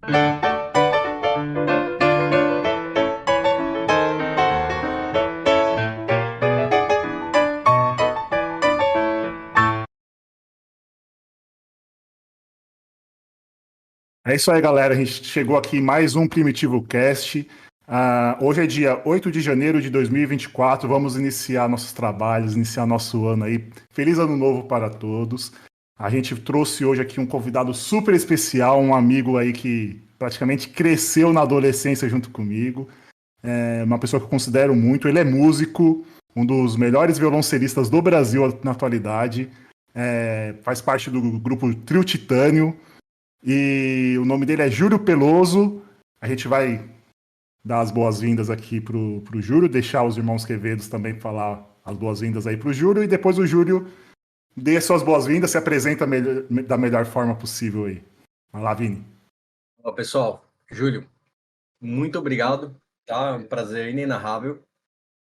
É isso aí, galera. A gente chegou aqui em mais um Primitivo Cast. Hoje é dia 8 de janeiro de 2024. Vamos iniciar nossos trabalhos, iniciar nosso ano aí. Feliz ano novo para todos. A gente trouxe hoje aqui um convidado super especial, um amigo aí que praticamente cresceu na adolescência junto comigo. É uma pessoa que eu considero muito. Ele é músico, um dos melhores violoncelistas do Brasil na atualidade. Faz parte do grupo Trio Titânio. E o nome dele é Júlio Peloso. A gente vai dar as boas-vindas aqui pro Júlio, deixar os irmãos Quevedos também falar as boas-vindas aí pro Júlio, e depois o Júlio dê as suas boas-vindas, se apresenta da melhor forma possível aí. Vai lá, Vini. Olá, pessoal. Júlio, muito obrigado, tá? Um prazer inenarrável.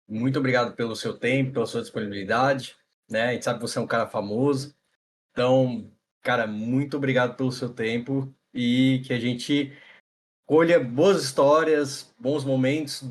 Muito obrigado pelo seu tempo, pela sua disponibilidade, né? A gente sabe que você é um cara famoso. Então, cara, muito obrigado pelo seu tempo e que a gente colha boas histórias, bons momentos,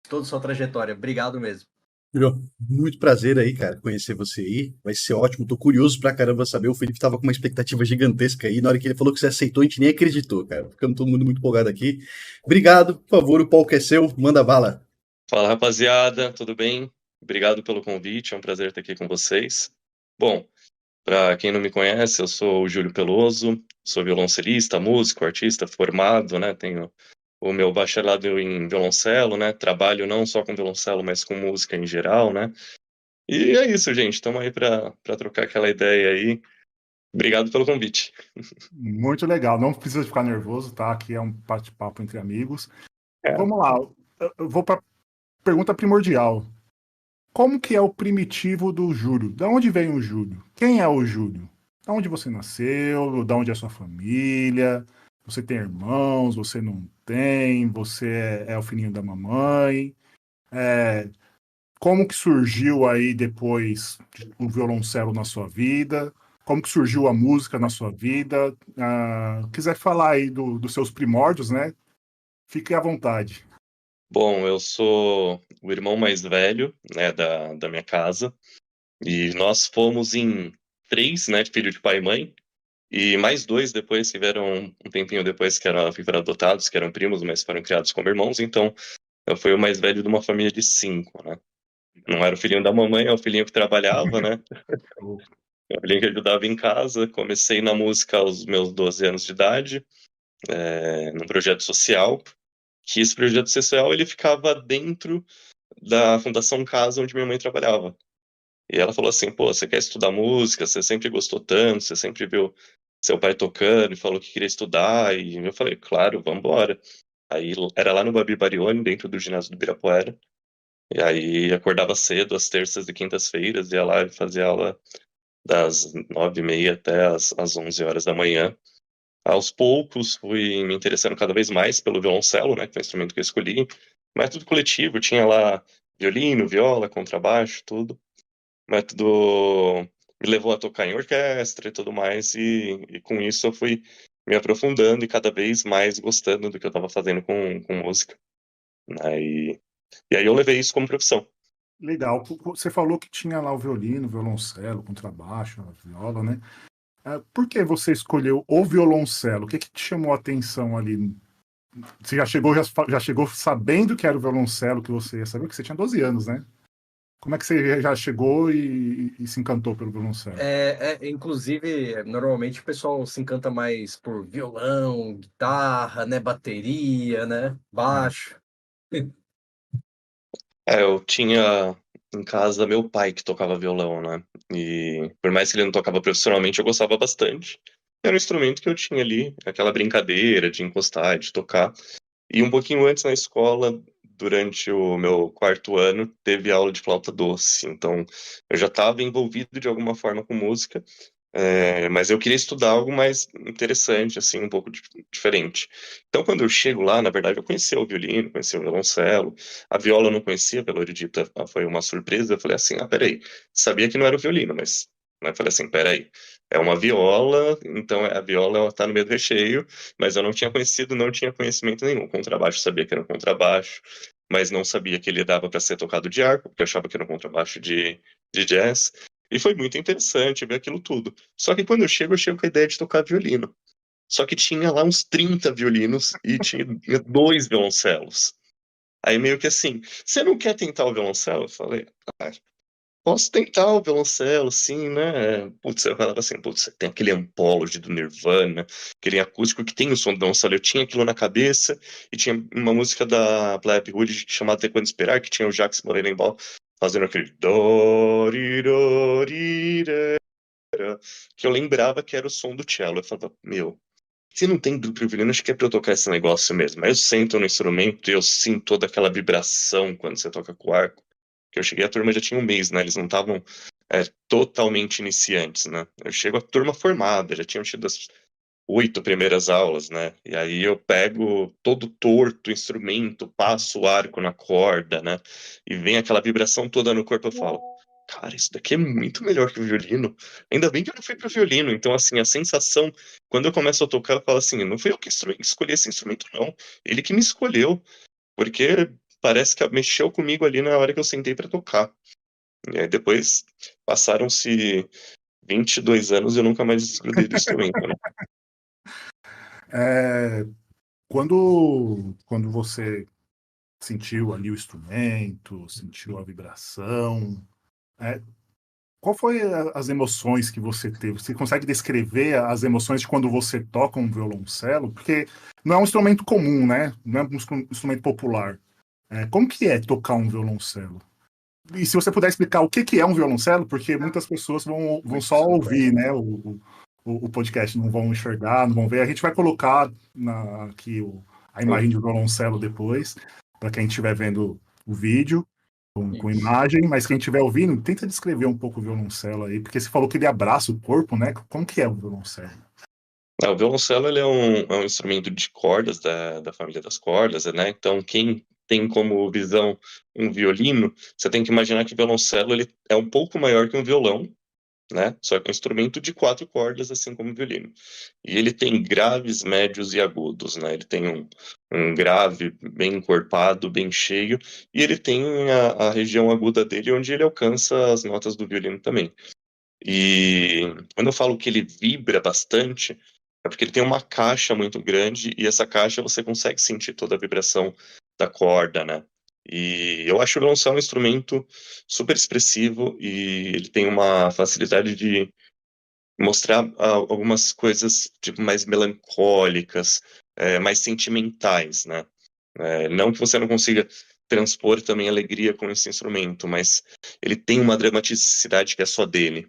toda a sua trajetória. Obrigado mesmo. Julio, muito prazer aí, cara, conhecer você aí. Vai ser ótimo. Tô curioso pra caramba saber. O Felipe tava com uma expectativa gigantesca aí. Na hora que ele falou que você aceitou, a gente nem acreditou, cara. Ficamos todo mundo muito empolgado aqui. Obrigado, por favor, o palco é seu. Manda bala. Fala, rapaziada, tudo bem? Obrigado pelo convite, é um prazer estar aqui com vocês. Bom, para quem não me conhece, eu sou o Júlio Peloso, sou violoncelista, músico, artista formado, né? Tenho o meu bacharelado em violoncelo, né? Trabalho não só com violoncelo, mas com música em geral, né? E é isso, gente. Estamos aí para trocar aquela ideia aí. Obrigado pelo convite. Muito legal. Não precisa ficar nervoso, tá? Aqui é um bate-papo entre amigos. É. Vamos lá. Eu vou para pergunta primordial. Como que é o primitivo do Júlio? Da onde vem o Júlio? Quem é o Júlio? Da onde você nasceu? Da onde é a sua família? Você tem irmãos? Você não tem? Você é o filhinho da mamãe? É, como que surgiu aí depois o violoncelo na sua vida? Como que surgiu a música na sua vida? Quiser falar aí dos seus primórdios, né? Fique à vontade. Bom, eu sou o irmão mais velho, né, da minha casa. E nós fomos em três, né, filho de pai e mãe, e mais dois depois que vieram um tempinho depois que foram adotados, que eram primos, mas foram criados como irmãos, então eu fui o mais velho de uma família de cinco, né? Não era o filhinho da mamãe, é o filhinho que trabalhava, né? É o filhinho que ajudava em casa. Comecei na música aos meus 12 anos de idade, num projeto social, que esse projeto social ele ficava dentro da Fundação Casa, onde minha mãe trabalhava. E ela falou assim, pô, você quer estudar música, você sempre gostou tanto, você sempre viu seu pai tocando e falou que queria estudar, e eu falei, claro, vamos embora. Aí era lá no Babi Barione, dentro do ginásio do Ibirapuera, e aí acordava cedo, às terças e quintas-feiras, ia lá e fazia aula das 9h30 até às 11 horas da manhã. Aos poucos fui me interessando cada vez mais pelo violoncelo, né, que foi o instrumento que eu escolhi, método coletivo, tinha lá violino, viola, contrabaixo, tudo. O método me levou a tocar em orquestra e tudo mais, e com isso eu fui me aprofundando e cada vez mais gostando do que eu estava fazendo com música. Né? E aí eu levei isso como profissão. Legal. Você falou que tinha lá o violino, o violoncelo, o contrabaixo, a viola, né? Por que você escolheu o violoncelo? O que que te chamou a atenção ali? Você já chegou sabendo que era o violoncelo que você ia saber? Porque você tinha 12 anos, né? Como é que você já chegou e se encantou pelo violoncelo? Inclusive, normalmente o pessoal se encanta mais por violão, guitarra, né? Bateria, né? Baixo. Eu tinha em casa meu pai que tocava violão, né? E por mais que ele não tocava profissionalmente, eu gostava bastante. Era um instrumento que eu tinha ali, aquela brincadeira de encostar, de tocar. E um pouquinho antes na escola, durante o meu quarto ano, teve aula de flauta doce. Então, eu já estava envolvido de alguma forma com música, mas eu queria estudar algo mais interessante, assim, um pouco diferente. Então, quando eu chego lá, na verdade, eu conhecia o violino, conhecia o violoncelo, a viola eu não conhecia, pelo erudita, foi uma surpresa. Eu falei assim, peraí, sabia que não era o violino, mas... Eu falei assim, peraí, é uma viola, então a viola ela tá no meio do recheio, mas eu não tinha conhecido, não tinha conhecimento nenhum. Contrabaixo, sabia que era um contrabaixo, mas não sabia que ele dava para ser tocado de arco, porque eu achava que era um contrabaixo de jazz. E foi muito interessante ver aquilo tudo. Só que quando eu chego com a ideia de tocar violino. Só que tinha lá uns 30 violinos e tinha 2 violoncelos. Aí meio que assim, você não quer tentar o violoncelo? Eu falei, ah, posso tentar o violoncelo, sim, né? Putz, eu falava assim, putz, tem aquele Anthology do Nirvana, aquele acústico que tem o som do violoncelo. Eu tinha aquilo na cabeça e tinha uma música da Plebe Hood chamada Até Quando Esperar, que tinha o Jacques Morelenbaum fazendo aquele dorirorira, que eu lembrava que era o som do cello. Eu falava, meu, se não tem duplo violino, acho que é pra eu tocar esse negócio mesmo. Aí eu sento no instrumento e eu sinto toda aquela vibração quando você toca com o arco. Que eu cheguei, a turma já tinha um mês, né? Eles não estavam totalmente iniciantes, né? Eu chego a turma formada, já tinham tido as 8 primeiras aulas, né? E aí eu pego todo torto o instrumento, passo o arco na corda, né? E vem aquela vibração toda no corpo, eu falo, cara, isso daqui é muito melhor que o violino. Ainda bem que eu não fui pro violino. Então, assim, a sensação, quando eu começo a tocar, eu falo assim, não fui eu que escolhi esse instrumento, não. Ele que me escolheu, porque parece que mexeu comigo ali na hora que eu sentei para tocar. E aí depois passaram-se 22 anos e eu nunca mais desgrudei do instrumento, né? É, quando você sentiu ali o instrumento, sentiu a vibração, é, qual foi as emoções que você teve? Você consegue descrever as emoções de quando você toca um violoncelo? Porque não é um instrumento comum, né? Não é um instrumento popular. Como que é tocar um violoncelo? E se você puder explicar o que que é um violoncelo, porque muitas pessoas vão só ouvir, né, o podcast, não vão enxergar, não vão ver. A gente vai colocar aqui a imagem de violoncelo depois, para quem estiver vendo o vídeo com Isso. imagem, mas quem estiver ouvindo, tenta descrever um pouco o violoncelo aí, porque você falou que ele abraça o corpo, né? Como que é o violoncelo? O violoncelo ele é um instrumento de cordas da família das cordas, né? Então, quem tem como visão um violino, você tem que imaginar que o violoncelo ele é um pouco maior que um violão, né? Só que é um instrumento de 4 cordas, assim como o violino. E ele tem graves, médios e agudos, né? Ele tem um grave bem encorpado, bem cheio, e ele tem a região aguda dele, onde ele alcança as notas do violino também. E quando eu falo que ele vibra bastante, é porque ele tem uma caixa muito grande e essa caixa você consegue sentir toda a vibração da corda, né? E eu acho o violoncelo um instrumento super expressivo e ele tem uma facilidade de mostrar algumas coisas tipo, mais melancólicas, mais sentimentais, né? Não que você não consiga transpor também alegria com esse instrumento, mas ele tem uma dramaticidade que é só dele.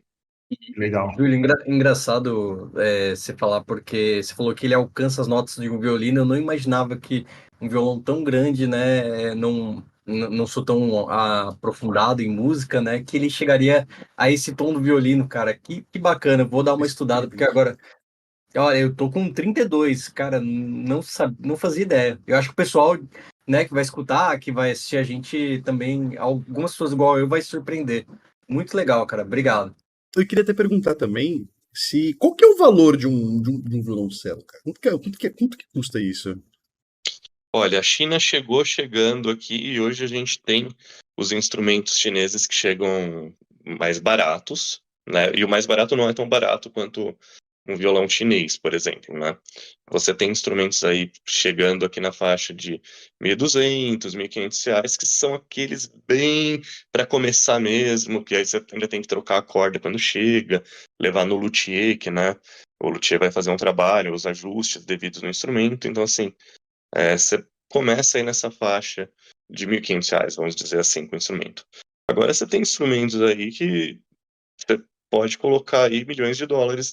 Legal. Júlio, engraçado você falar, porque você falou que ele alcança as notas de um violino. Eu não imaginava que um violão tão grande, né, não sou tão aprofundado em música, né, que ele chegaria a esse tom do violino, cara. Que bacana, vou dar uma estudada, porque agora, olha, eu tô com 32, cara, não fazia ideia. Eu acho que o pessoal, né, que vai escutar, que vai assistir a gente também, algumas pessoas igual eu, vai se surpreender. Muito legal, cara, obrigado. Eu queria até perguntar também se qual que é o valor de um violoncelo, cara? Quanto que custa isso? Olha, a China chegou chegando aqui e hoje a gente tem os instrumentos chineses que chegam mais baratos, né? E o mais barato não é tão barato quanto um violão chinês, por exemplo, né? Você tem instrumentos aí chegando aqui na faixa de 1.200, R$ 1.500, que são aqueles bem para começar mesmo, que aí você ainda tem que trocar a corda quando chega, levar no luthier, que, né? O luthier vai fazer um trabalho, os ajustes devidos no instrumento, então assim, você começa aí nessa faixa de R$ 1.500, vamos dizer assim, com o instrumento. Agora você tem instrumentos aí que você pode colocar aí milhões de dólares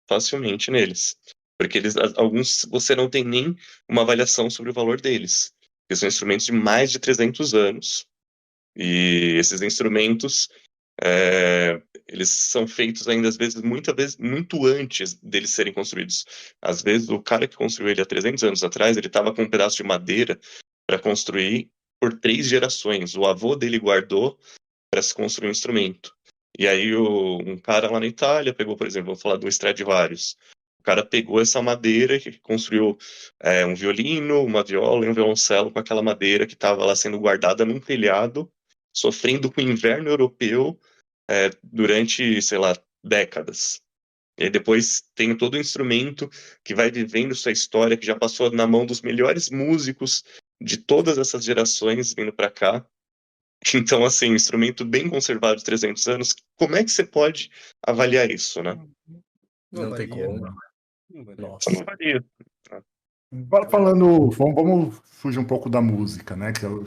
facilmente neles. Porque alguns você não tem nem uma avaliação sobre o valor deles. Porque são instrumentos de mais de 300 anos. E esses instrumentos, eles são feitos ainda, às vezes, muitas vezes, muito antes deles serem construídos. Às vezes, o cara que construiu ele há 300 anos atrás, ele estava com um pedaço de madeira para construir por 3 gerações. O avô dele guardou para se construir um instrumento. E aí um cara lá na Itália pegou, por exemplo, vamos falar do Stradivarius. O cara pegou essa madeira e construiu um violino, uma viola e um violoncelo com aquela madeira que estava lá sendo guardada num telhado, sofrendo com o inverno europeu durante, sei lá, décadas. E aí depois tem todo o instrumento que vai vivendo sua história, que já passou na mão dos melhores músicos de todas essas gerações vindo para cá. Então, assim, instrumento bem conservado de 300 anos, como é que você pode avaliar isso, né? Não tem valia, como. cara. Não valia. Nossa. Você não avalia. Falando, vamos fugir um pouco da música, né? Que eu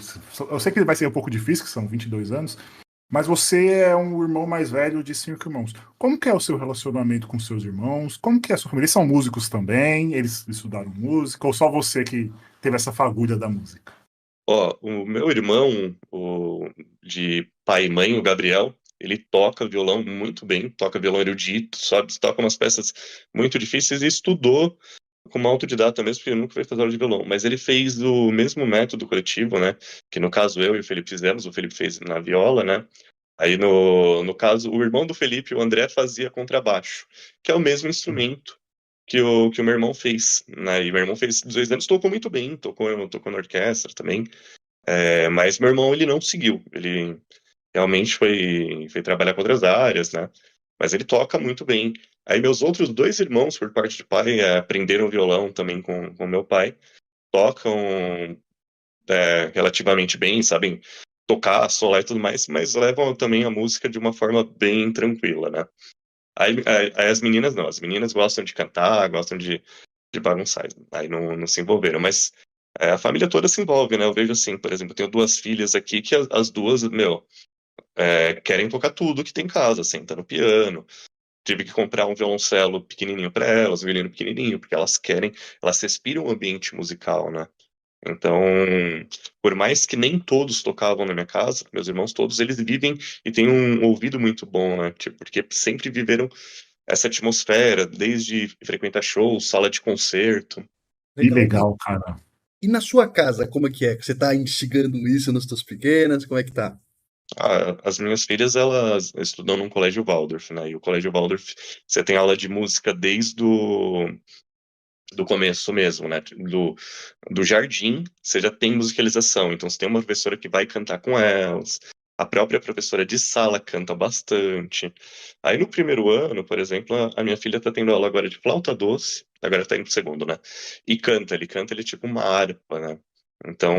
sei que vai ser um pouco difícil, que são 22 anos, mas você é um irmão mais velho de 5 irmãos. Como que é o seu relacionamento com seus irmãos? Como que é a sua família? Eles são músicos também? Eles estudaram música? Ou só você que teve essa fagulha da música? Ó, o meu irmão, de pai e mãe, o Gabriel, ele toca violão muito bem, toca violão erudito, sabe, toca umas peças muito difíceis e estudou como autodidata mesmo, porque ele nunca fez fazer aula de violão, mas ele fez o mesmo método coletivo, né, que no caso eu e o Felipe fizemos, o Felipe fez na viola, né, aí no caso o irmão do Felipe, o André, fazia contrabaixo, que é o mesmo instrumento que o meu irmão fez, né, e meu irmão fez 18 anos, tocou muito bem, tocou na orquestra também, mas meu irmão, ele não seguiu. Ele realmente foi trabalhar com outras áreas, né? Mas ele toca muito bem. Aí meus outros dois irmãos, por parte de pai, aprenderam violão também com meu pai. Tocam relativamente bem, sabem tocar, solar e tudo mais, mas levam também a música de uma forma bem tranquila, né? Aí as meninas não. As meninas gostam de cantar, gostam de bagunçar. Aí não se envolveram. Mas a família toda se envolve, né? Eu vejo assim, por exemplo, eu tenho duas filhas aqui que as duas, meu, querem tocar tudo que tem em casa, senta no piano. Tive que comprar um violoncelo pequenininho para elas, um violino pequenininho, porque elas respiram o ambiente musical, né? Então, por mais que nem todos tocavam na minha casa, meus irmãos todos, eles vivem e têm um ouvido muito bom, né? Tipo, porque sempre viveram essa atmosfera, desde frequentar shows, sala de concerto. Que Legal. legal, cara. E na sua casa, como é que é? Você tá instigando isso nas tuas pequenas? Como é que tá? As minhas filhas, elas estudam num colégio Waldorf, né? E o colégio Waldorf, você tem aula de música desde do começo mesmo, né? Do jardim, você já tem musicalização. Então, você tem uma professora que vai cantar com elas. A própria professora de sala canta bastante. Aí, no primeiro ano, por exemplo, a minha filha tá tendo aula agora de flauta doce. Agora tá indo pro segundo, né? E canta ele tipo uma harpa, né? Então,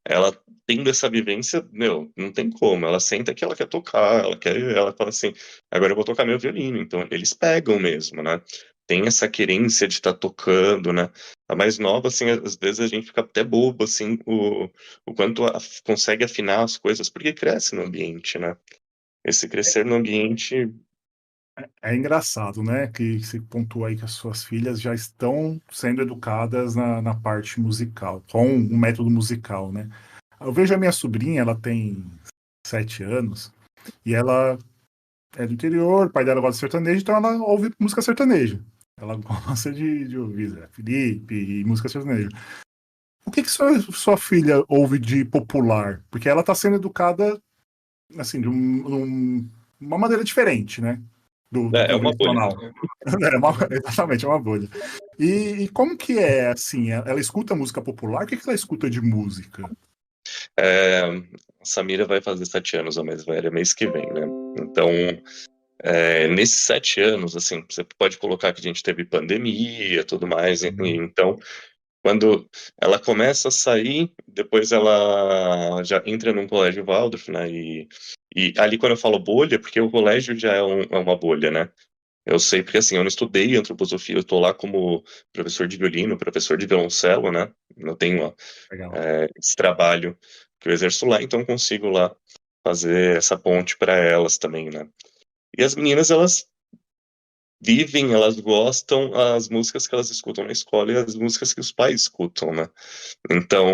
ela tendo essa vivência, meu, não tem como. Ela senta que ela quer tocar, ela fala assim, agora eu vou tocar meu violino. Então, eles pegam mesmo, né? Tem essa querência de estar tocando, né? A mais nova, assim, às vezes a gente fica até bobo, assim, o quanto consegue afinar as coisas, porque cresce no ambiente, né? Esse crescer no ambiente. É engraçado, né? Que você pontua aí que as suas filhas já estão sendo educadas na parte musical, com um método musical, né? Eu vejo a minha sobrinha, ela tem 7 anos, e ela é do interior, o pai dela gosta de sertanejo, então ela ouve música sertaneja. Ela gosta de ouvir Zé Felipe e música sertaneja. O que sua filha ouve de popular? Porque ela está sendo educada, assim, de uma maneira diferente, né? Do É uma bolha. convencional. Exatamente, é uma bolha. E como que é, assim, ela escuta música popular? O que ela escuta de música? É, a Samira vai fazer 7 anos, a mais velha, mês que vem, né? Então, nesses 7 anos, assim, você pode colocar que a gente teve pandemia e tudo mais, então quando ela começa a sair, depois ela já entra num colégio Waldorf, né? E ali quando eu falo bolha, porque o colégio já é uma bolha, né? Eu sei porque assim, eu não estudei antroposofia, eu tô lá como professor de violino, professor de violoncelo, né? Eu tenho Legal. esse trabalho que eu exerço lá, então eu consigo lá fazer essa ponte para elas também, né? E as meninas, elas vivem, elas gostam as músicas que elas escutam na escola e as músicas que os pais escutam, né? Então,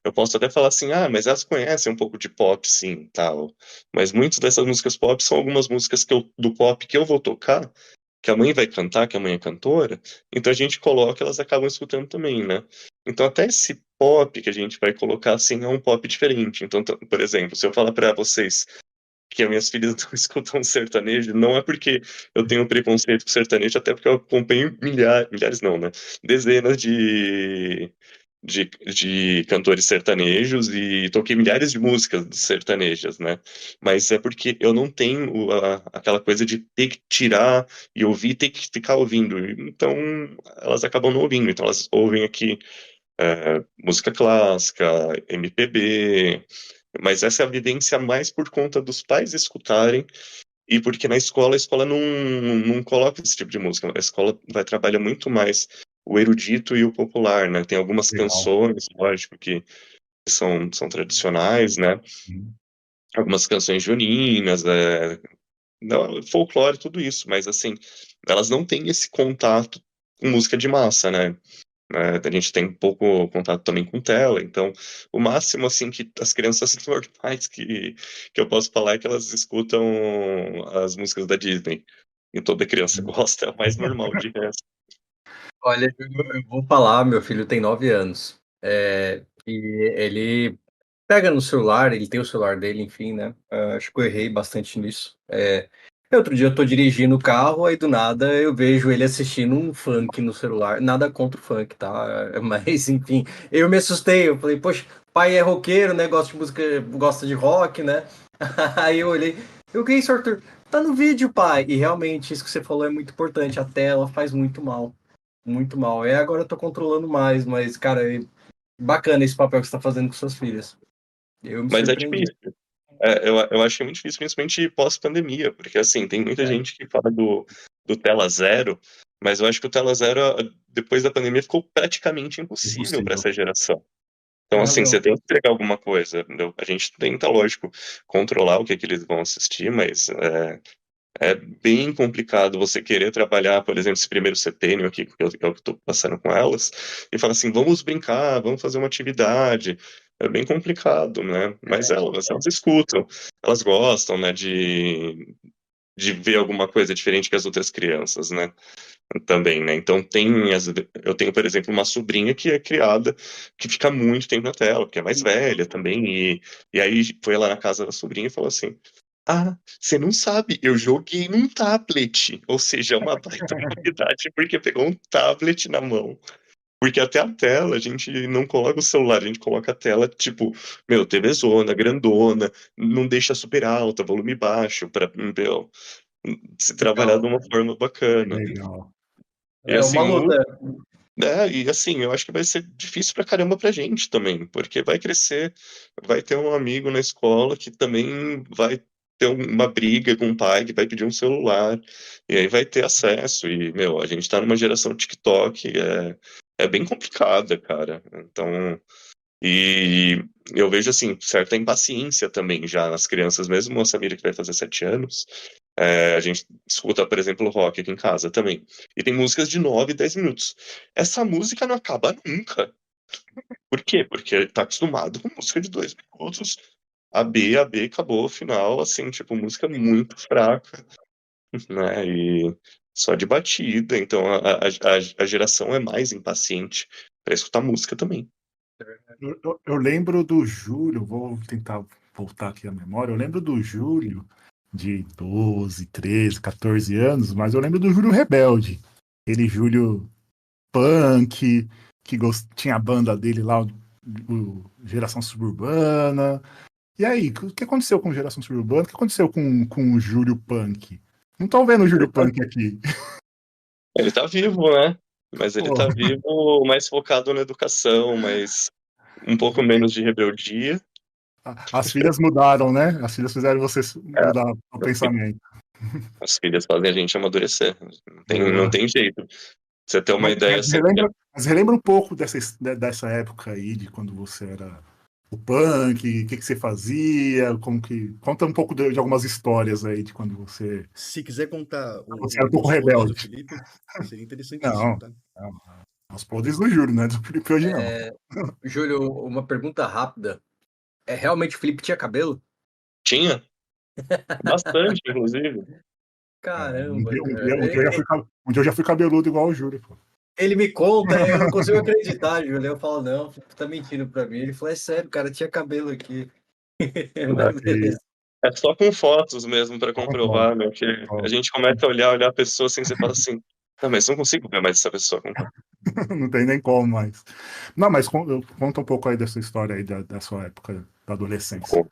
eu posso até falar assim, mas elas conhecem um pouco de pop, sim, tal. Mas muitas dessas músicas pop são algumas músicas do pop que eu vou tocar, que a mãe vai cantar, que a mãe é cantora, então a gente coloca, elas acabam escutando também, né? Então, até esse pop que a gente vai colocar, assim, é um pop diferente. Então, por exemplo, se eu falar para vocês que as minhas filhas não escutam sertanejo, não é porque eu tenho preconceito com sertanejo, até porque eu acompanho milhares não, né? Dezenas de cantores sertanejos e toquei milhares de músicas sertanejas, né? Mas é porque eu não tenho aquela coisa de ter que tirar e ouvir, ter que ficar ouvindo. Então, elas acabam não ouvindo. Então, elas ouvem aqui música clássica, MPB, mas essa é a vivência mais por conta dos pais escutarem e porque na escola, a escola não coloca esse tipo de música. A escola vai trabalhar muito mais o erudito e o popular, né? Tem algumas Legal. canções, lógico, que são tradicionais, né? Uhum. Algumas canções juninas, não, folclore, tudo isso, mas assim, elas não têm esse contato com música de massa, né? A gente tem pouco contato também com tela, então o máximo assim que as crianças normais que eu posso falar é que elas escutam as músicas da Disney. E toda criança gosta, é o mais normal de resto. Olha, eu vou falar, meu filho tem 9 anos, e ele pega no celular, ele tem o celular dele, enfim, né, acho que eu errei bastante nisso. Outro dia eu tô dirigindo o carro, aí do nada eu vejo ele assistindo um funk no celular, nada contra o funk, tá, mas enfim, eu me assustei, eu falei: "Poxa, pai é roqueiro, né, gosta de música, gosta de rock, né". Aí eu olhei, eu: "Que isso, Arthur?". "Tá no vídeo, pai". E realmente isso que você falou é muito importante, a tela faz muito mal. Muito mal. Agora eu tô controlando mais, mas, cara, bacana esse papel que você tá fazendo com suas filhas. Eu me Mas é surpreendi. difícil. Eu acho que é muito difícil, principalmente pós-pandemia, porque assim, tem muita É, gente que fala do tela zero, mas eu acho que o tela zero, depois da pandemia, ficou praticamente impossível para Impossível. essa geração. tem Então, assim, razão. você tem que pegar alguma coisa, entendeu? A gente tenta, lógico, controlar o que eles vão assistir, mas é bem complicado você querer trabalhar, por exemplo, esse primeiro setênio aqui, que eu estou passando com elas, e falar assim, vamos brincar, vamos fazer uma atividade. É bem complicado, né? Mas elas escutam, elas gostam, né, de ver alguma coisa diferente que as outras crianças, né? Também, né? Então eu tenho, por exemplo, uma sobrinha que é criada, que fica muito tempo na tela, que é mais velha também, e aí foi lá na casa da sobrinha e falou assim: "Ah, você não sabe, eu joguei num tablet", ou seja, é uma baita novidade, porque pegou um tablet na mão. Porque até a tela, a gente não coloca o celular, a gente coloca a tela, tipo, meu, TVzona, grandona, não deixa super alta, volume baixo, pra, meu, se trabalhar de Legal. uma forma bacana. Legal. E É assim, uma luta. e assim, eu acho que vai ser difícil pra caramba pra gente também, porque vai crescer, vai ter um amigo na escola que também vai ter uma briga com o pai que vai pedir um celular, e aí vai ter acesso, e, meu, a gente tá numa geração TikTok, é bem complicada, cara. Então, e eu vejo, assim, certa impaciência também já nas crianças, mesmo a Samira que vai fazer 7 anos, a gente escuta, por exemplo, rock aqui em casa também. E tem músicas de 9, 10 minutos. Essa música não acaba nunca. Por quê? Porque tá acostumado com música de 2 minutos. A B, acabou, final, assim, tipo, música muito fraca, né? E só de batida. Então a geração é mais impaciente pra escutar música também. Eu lembro do Júlio, vou tentar voltar aqui à memória. Eu lembro do Júlio de 12, 13, 14 anos, mas eu lembro do Júlio Rebelde. Aquele Júlio punk, que tinha a banda dele lá, o Geração Suburbana. E aí, o que aconteceu com Geração Suburbana? O que aconteceu com o Júlio Punk? Não tô vendo o Ele Júlio tá, Punk aqui. ele tá vivo, né? Mas ele Pô, tá vivo mais focado na educação, mas um pouco menos de rebeldia. as filhas mudaram, né? As filhas fizeram você É, mudar o pensamento. as filhas fazem a gente amadurecer. Não Boa. tem jeito. Pra você ter uma Mas, ideia, mas assim, relembra um pouco dessa época aí, de quando você era o punk, o que você fazia, como que. Conta um pouco de algumas histórias aí de quando Se quiser contar você era um pouco os podres do rebelde. Felipe, seria interessantíssimo, Não, tá? não. Os podres do Júlio, né? Do Felipe hoje não. Júlio, uma pergunta rápida. Realmente o Felipe tinha cabelo? tinha bastante, inclusive. Caramba, Um dia cara. eu já fui cabeludo igual o Júlio, pô. Ele me conta, eu não consigo acreditar, Júlio. Eu falo: "Não, o Felipe tá mentindo pra mim". Ele falou: "É sério, cara, tinha cabelo aqui". Mas E beleza. É só com fotos mesmo pra Só com comprovar, né? Que a foto. gente começa a olhar a pessoa assim, você fala assim, não, mas não consigo ver mais essa pessoa com foto. Não tem nem como mais. Não, mas conta um pouco aí dessa história aí da sua época da adolescência.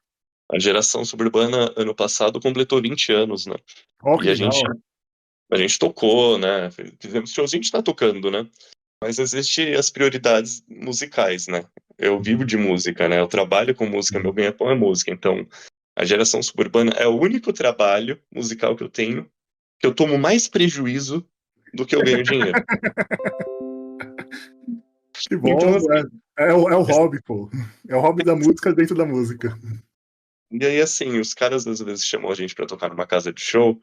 A geração suburbana, ano passado, completou 20 anos, né? Ó, que E legal. a gente tocou, né? Fizemos shows, a gente tá tocando, né? Mas existe as prioridades musicais, né? Eu vivo de música, né? Eu trabalho com música, meu ganha-pão é música. Então, a geração suburbana é o único trabalho musical que eu tenho que eu tomo mais prejuízo do que eu ganho dinheiro. Que bom, Então, assim, é o hobby, pô. É o hobby da música dentro da música. e aí, assim, os caras às vezes chamam a gente pra tocar numa casa de show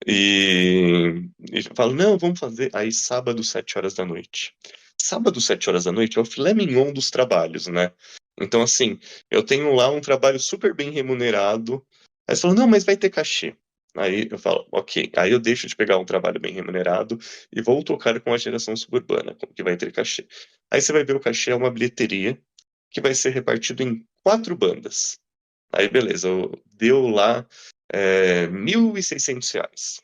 e falam, não, vamos fazer. Aí, sábado, 7 horas da noite. Sábado, 7 horas da noite é o filé mignon dos trabalhos, né? Então, assim, eu tenho lá um trabalho super bem remunerado. Aí você fala, não, mas vai ter cachê. Aí eu falo, ok. Aí eu deixo de pegar um trabalho bem remunerado e vou tocar com a geração suburbana, que vai ter cachê. Aí você vai ver o cachê é uma bilheteria que vai ser repartido em 4 bandas. Aí, beleza, deu lá R$ 1.600.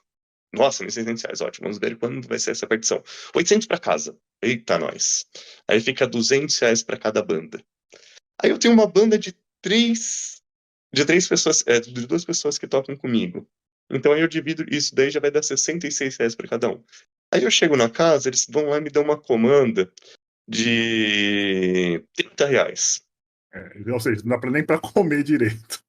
Nossa, R$ 1.600, ótimo. Vamos ver quando vai ser essa partição. 800 para casa. Eita, nós. Aí fica R$ 200 para cada banda. Aí eu tenho uma banda de três pessoas, de 2 pessoas que tocam comigo. Então aí eu divido isso, daí já vai dar R$ 66 para cada um. Aí eu chego na casa, eles vão lá e me dão uma comanda de R$ 30. Ou seja, não dá nem pra comer direito.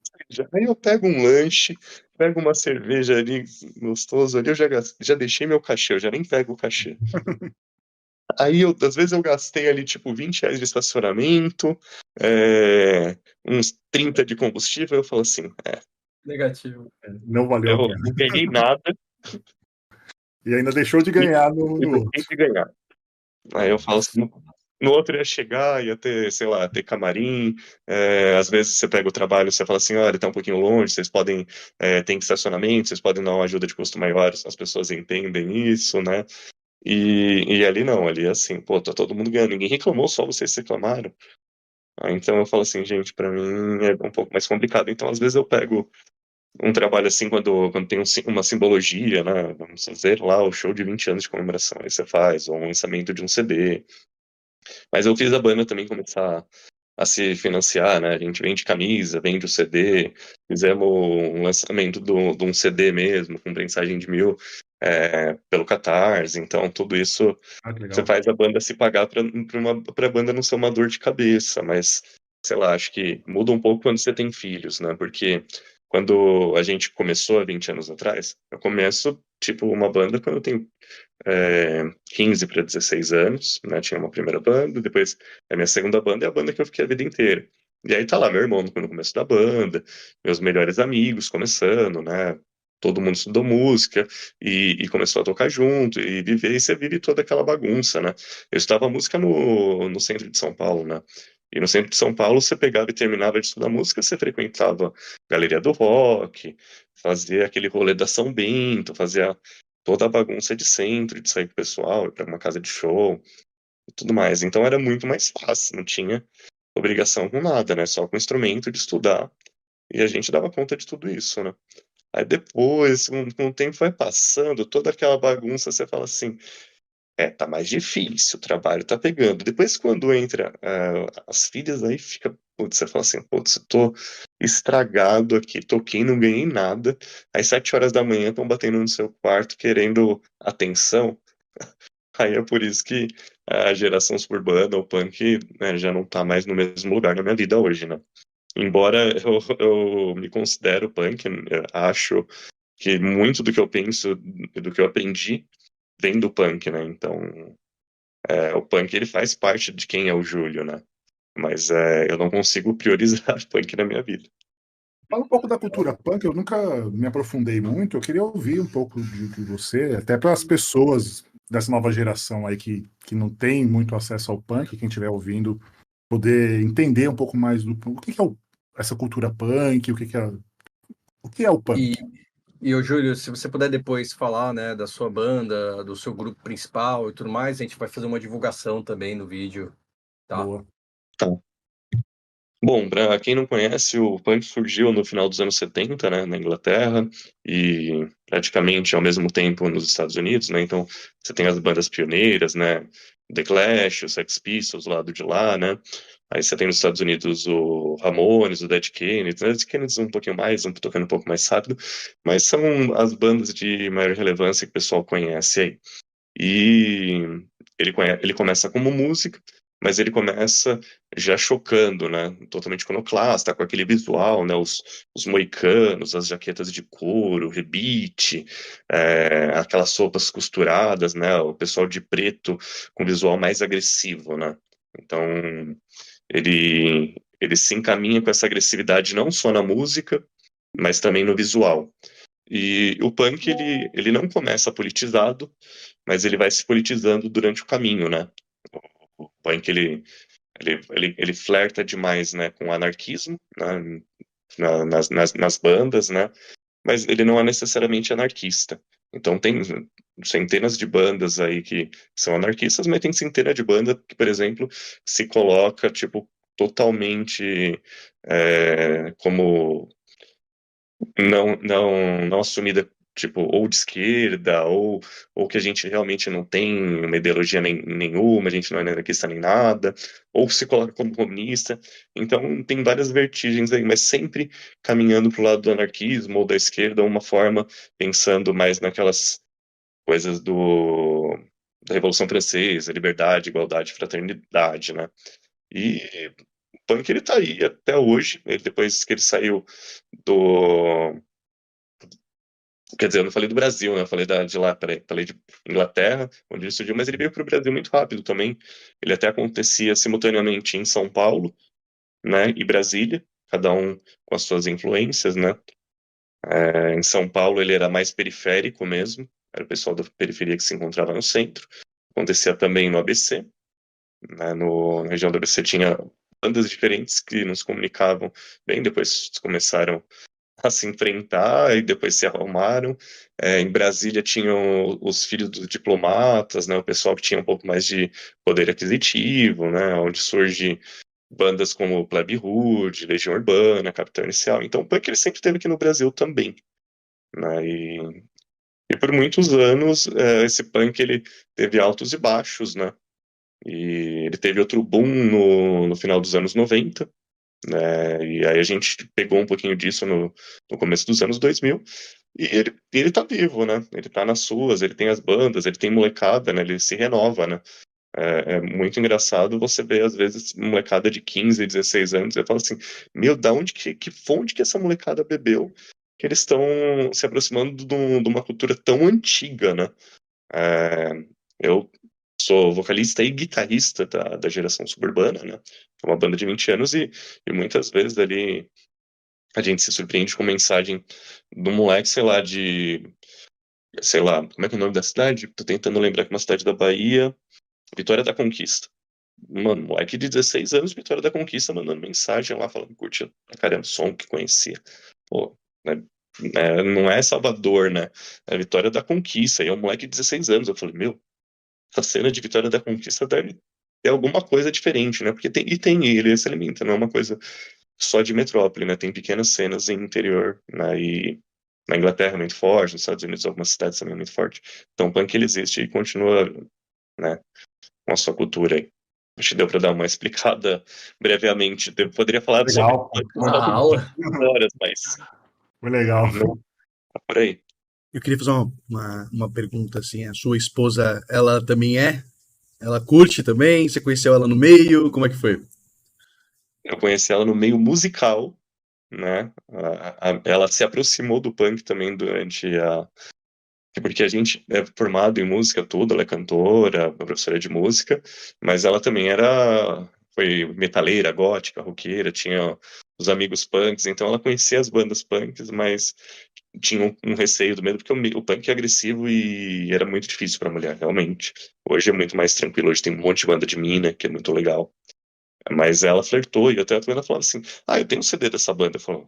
Aí eu pego um lanche, pego uma cerveja ali gostoso ali, eu já deixei meu cachê, eu já nem pego o cachê. Aí às vezes eu gastei ali tipo R$ 20 de estacionamento, uns 30 de combustível, eu falo assim, Negativo. Não valeu eu a pena. não ganhei nada E ainda deixou de ganhar no, e no deixei outro. de ganhar. Aí eu falo assim, no outro ia chegar, ia ter, sei lá, ter camarim, às vezes você pega o trabalho, você fala assim, olha, tá um pouquinho longe, vocês podem, tem estacionamento, vocês podem dar uma ajuda de custo maior, as pessoas entendem isso, né? E ali não, ali é assim, pô, tá todo mundo ganhando, ninguém reclamou, só vocês reclamaram. Então eu falo assim, gente, pra mim é um pouco mais complicado. Então às vezes eu pego um trabalho assim quando tem uma simbologia, né? Vamos fazer lá o show de 20 anos de comemoração, aí você faz, ou um lançamento de um CD. Mas eu fiz a banda também começar a se financiar, né? A gente vende camisa, vende o CD, fizemos um lançamento de um CD mesmo, com prensagem de 1.000 pelo Catarse, então tudo isso Ah, que você legal. faz a banda se pagar pra banda não ser uma dor de cabeça, mas sei lá, acho que muda um pouco quando você tem filhos, né? Porque quando a gente começou há 20 anos atrás, eu começo, tipo, uma banda quando eu tenho 15 para 16 anos, né? Tinha uma primeira banda, depois a minha segunda banda é a banda que eu fiquei a vida inteira. E aí tá lá meu irmão no começo da banda, meus melhores amigos começando, né? Todo mundo estudou música e começou a tocar junto e viver, e você vive toda aquela bagunça, né? Eu estudava música no centro de São Paulo, né? E no centro de São Paulo, você pegava e terminava de estudar música, você frequentava a Galeria do Rock, fazia aquele rolê da São Bento, fazia toda a bagunça de centro, de sair com o pessoal, ir pra uma casa de show e tudo mais. Então era muito mais fácil, não tinha obrigação com nada, né? Só com o instrumento de estudar. E a gente dava conta de tudo isso, né? Aí depois, com o tempo vai passando, toda aquela bagunça, você fala assim, tá mais difícil, o trabalho tá pegando. Depois, quando entra as filhas, aí fica, putz, você fala assim, putz, eu tô estragado aqui, toquei, não ganhei nada. Às 7 horas da manhã estão batendo no seu quarto querendo atenção. Aí é por isso que a geração suburbana, o punk, né, já não tá mais no mesmo lugar na minha vida hoje, né? Embora eu me considero punk, eu acho que muito do que eu penso, do que eu aprendi, vem do punk, né? Então, o punk ele faz parte de quem é o Júlio, né? Mas eu não consigo priorizar punk na minha vida. Fala um pouco da cultura punk, eu nunca me aprofundei muito. Eu queria ouvir um pouco de você, até para as pessoas dessa nova geração aí que não tem muito acesso ao punk, quem estiver ouvindo, poder entender um pouco mais o que é essa cultura punk, o que é o E, punk. e ô, Júlio, se você puder depois falar, né, da sua banda, do seu grupo principal e tudo mais, a gente vai fazer uma divulgação também no vídeo, tá? Boa. Tá. Bom, para quem não conhece, o punk surgiu no final dos anos 70, né, na Inglaterra, e praticamente ao mesmo tempo nos Estados Unidos, né, então você tem as bandas pioneiras, né, The Clash, o Sex Pistols, do lado de lá, né, aí você tem nos Estados Unidos o Ramones, o Dead Kennedys, né, Dead Kennedys um pouquinho mais, tocando um pouco mais rápido, mas são as bandas de maior relevância que o pessoal conhece aí. E ele começa como música, mas ele começa já chocando, né? Totalmente iconoclasta, com aquele visual, né? Os moicanos, as jaquetas de couro, rebite, aquelas roupas costuradas, né? O pessoal de preto com visual mais agressivo, né? Então, ele se encaminha com essa agressividade não só na música, mas também no visual. E o punk, ele não começa politizado, mas ele vai se politizando durante o caminho, né? O punk, ele flerta demais, né, com o anarquismo, né, nas bandas, né? Mas ele não é necessariamente anarquista. Então tem centenas de bandas aí que são anarquistas, mas tem centenas de bandas que, por exemplo, se coloca, tipo, totalmente como não assumida, tipo, ou de esquerda, ou que a gente realmente não tem uma ideologia nenhuma, a gente não é anarquista nem nada, ou se coloca como comunista. Então, tem várias vertigens aí, mas sempre caminhando para o lado do anarquismo ou da esquerda, uma forma, pensando mais naquelas coisas da Revolução Francesa, liberdade, igualdade, fraternidade, né? E o punk, ele tá aí até hoje, depois que ele saiu do. Quer dizer, eu não falei do Brasil, né? Eu falei de lá, peraí, falei de Inglaterra, onde ele surgiu, mas ele veio para o Brasil muito rápido também. Ele até acontecia simultaneamente em São Paulo, né, e Brasília, cada um com as suas influências, né? Em São Paulo ele era mais periférico mesmo, era o pessoal da periferia que se encontrava no centro. Acontecia também no ABC, né? Na região do ABC tinha bandas diferentes que nos comunicavam bem, depois começaram a se enfrentar e depois se arrumaram. Em Brasília tinham os filhos dos diplomatas, né, o pessoal que tinha um pouco mais de poder aquisitivo, né, onde surge bandas como Plebe Rude, Legião Urbana, Capital Inicial. Então o punk ele sempre teve aqui no Brasil também, né, e por muitos anos esse punk ele teve altos e baixos, né, e ele teve outro boom no final dos anos 90, né? E aí a gente pegou um pouquinho disso no começo dos anos 2000, e ele tá vivo, né? Ele tá nas suas, ele tem as bandas, ele tem molecada, né? Ele se renova, né? É muito engraçado você ver, às vezes, molecada de 15, 16 anos, e fala assim, meu, da onde que fonte que essa molecada bebeu? Que eles estão se aproximando de uma cultura tão antiga, né? É, eu sou vocalista e guitarrista da geração suburbana, né? É uma banda de 20 anos e muitas vezes ali a gente se surpreende com mensagem do moleque, sei lá, como é que é o nome da cidade? Tô tentando lembrar que é uma cidade da Bahia, Vitória da Conquista. Mano, moleque de 16 anos, Vitória da Conquista, mandando mensagem lá, falando que curtia pra caramba o som, que conhecia. Pô, né? Não é Salvador, né? É Vitória da Conquista, e é um moleque de 16 anos. Eu falei, meu, essa cena de Vitória da Conquista deve ter alguma coisa diferente, né? Porque ele se alimenta, não é uma coisa só de metrópole, né? Tem pequenas cenas em interior, né? E na Inglaterra é muito forte, nos Estados Unidos algumas cidades também é muito forte. Então o punk ele existe e continua, né, com a sua cultura aí. Acho que deu para dar uma explicada brevemente. Eu poderia falar sobre Legal, pô. Uma aula. horas, mas Foi legal. não tá por aí. Eu queria fazer uma pergunta assim. A sua esposa, ela também é? Ela curte também? Você conheceu ela no meio? Como é que foi? Eu conheci ela no meio musical, né? Ela se aproximou do punk também durante porque a gente é formado em música tudo, ela é cantora, professora de música, mas ela também foi metaleira, gótica, roqueira, tinha os amigos punks, então ela conhecia as bandas punks, mas tinha um receio do medo, porque o punk é agressivo e era muito difícil para mulher, realmente. Hoje é muito mais tranquilo, hoje tem um monte de banda de mina, que é muito legal. Mas ela flertou e até ela falava assim: Ah, eu tenho um CD dessa banda. Eu falo: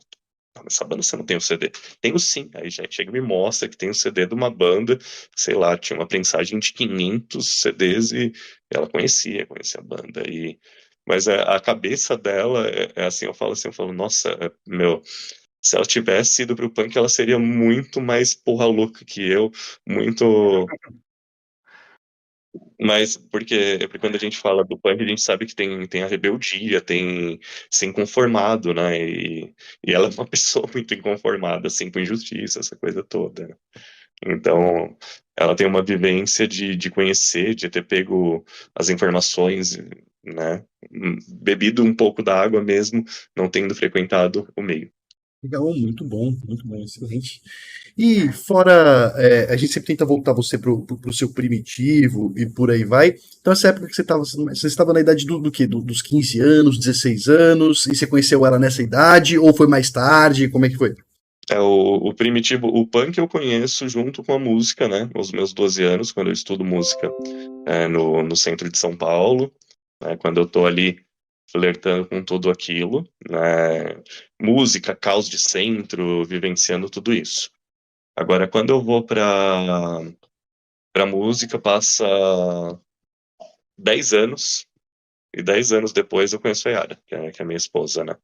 Não, essa banda você não tem o CD. Tenho sim. Aí já chega e me mostra que tem um CD de uma banda, sei lá, tinha uma prensagem de 500 CDs e ela conhecia a banda. Mas a cabeça dela é assim, eu falo, nossa, meu, se ela tivesse ido pro punk, ela seria muito mais porra louca que eu, muito. Mas porque quando a gente fala do punk, a gente sabe que tem a rebeldia, tem ser inconformado, né? E ela é uma pessoa muito inconformada, assim, com injustiça, essa coisa toda, né? Então, ela tem uma vivência de conhecer, de ter pego as informações, né? Bebido um pouco da água mesmo, não tendo frequentado o meio. Legal, muito bom, excelente. E fora, a gente sempre tenta voltar você pro seu primitivo e por aí vai. Então, essa época que você estava na idade do quê? Dos 15 anos, 16 anos, e você conheceu ela nessa idade, ou foi mais tarde? Como é que foi? O primitivo, o punk eu conheço junto com a música, né? Os meus 12 anos, quando eu estudo música no centro de São Paulo, né? Quando eu tô ali flertando com tudo aquilo, né? Música, caos de centro, vivenciando tudo isso. Agora, quando eu vou pra música, passa 10 anos, e 10 anos depois eu conheço a Yara, que é a minha esposa, né?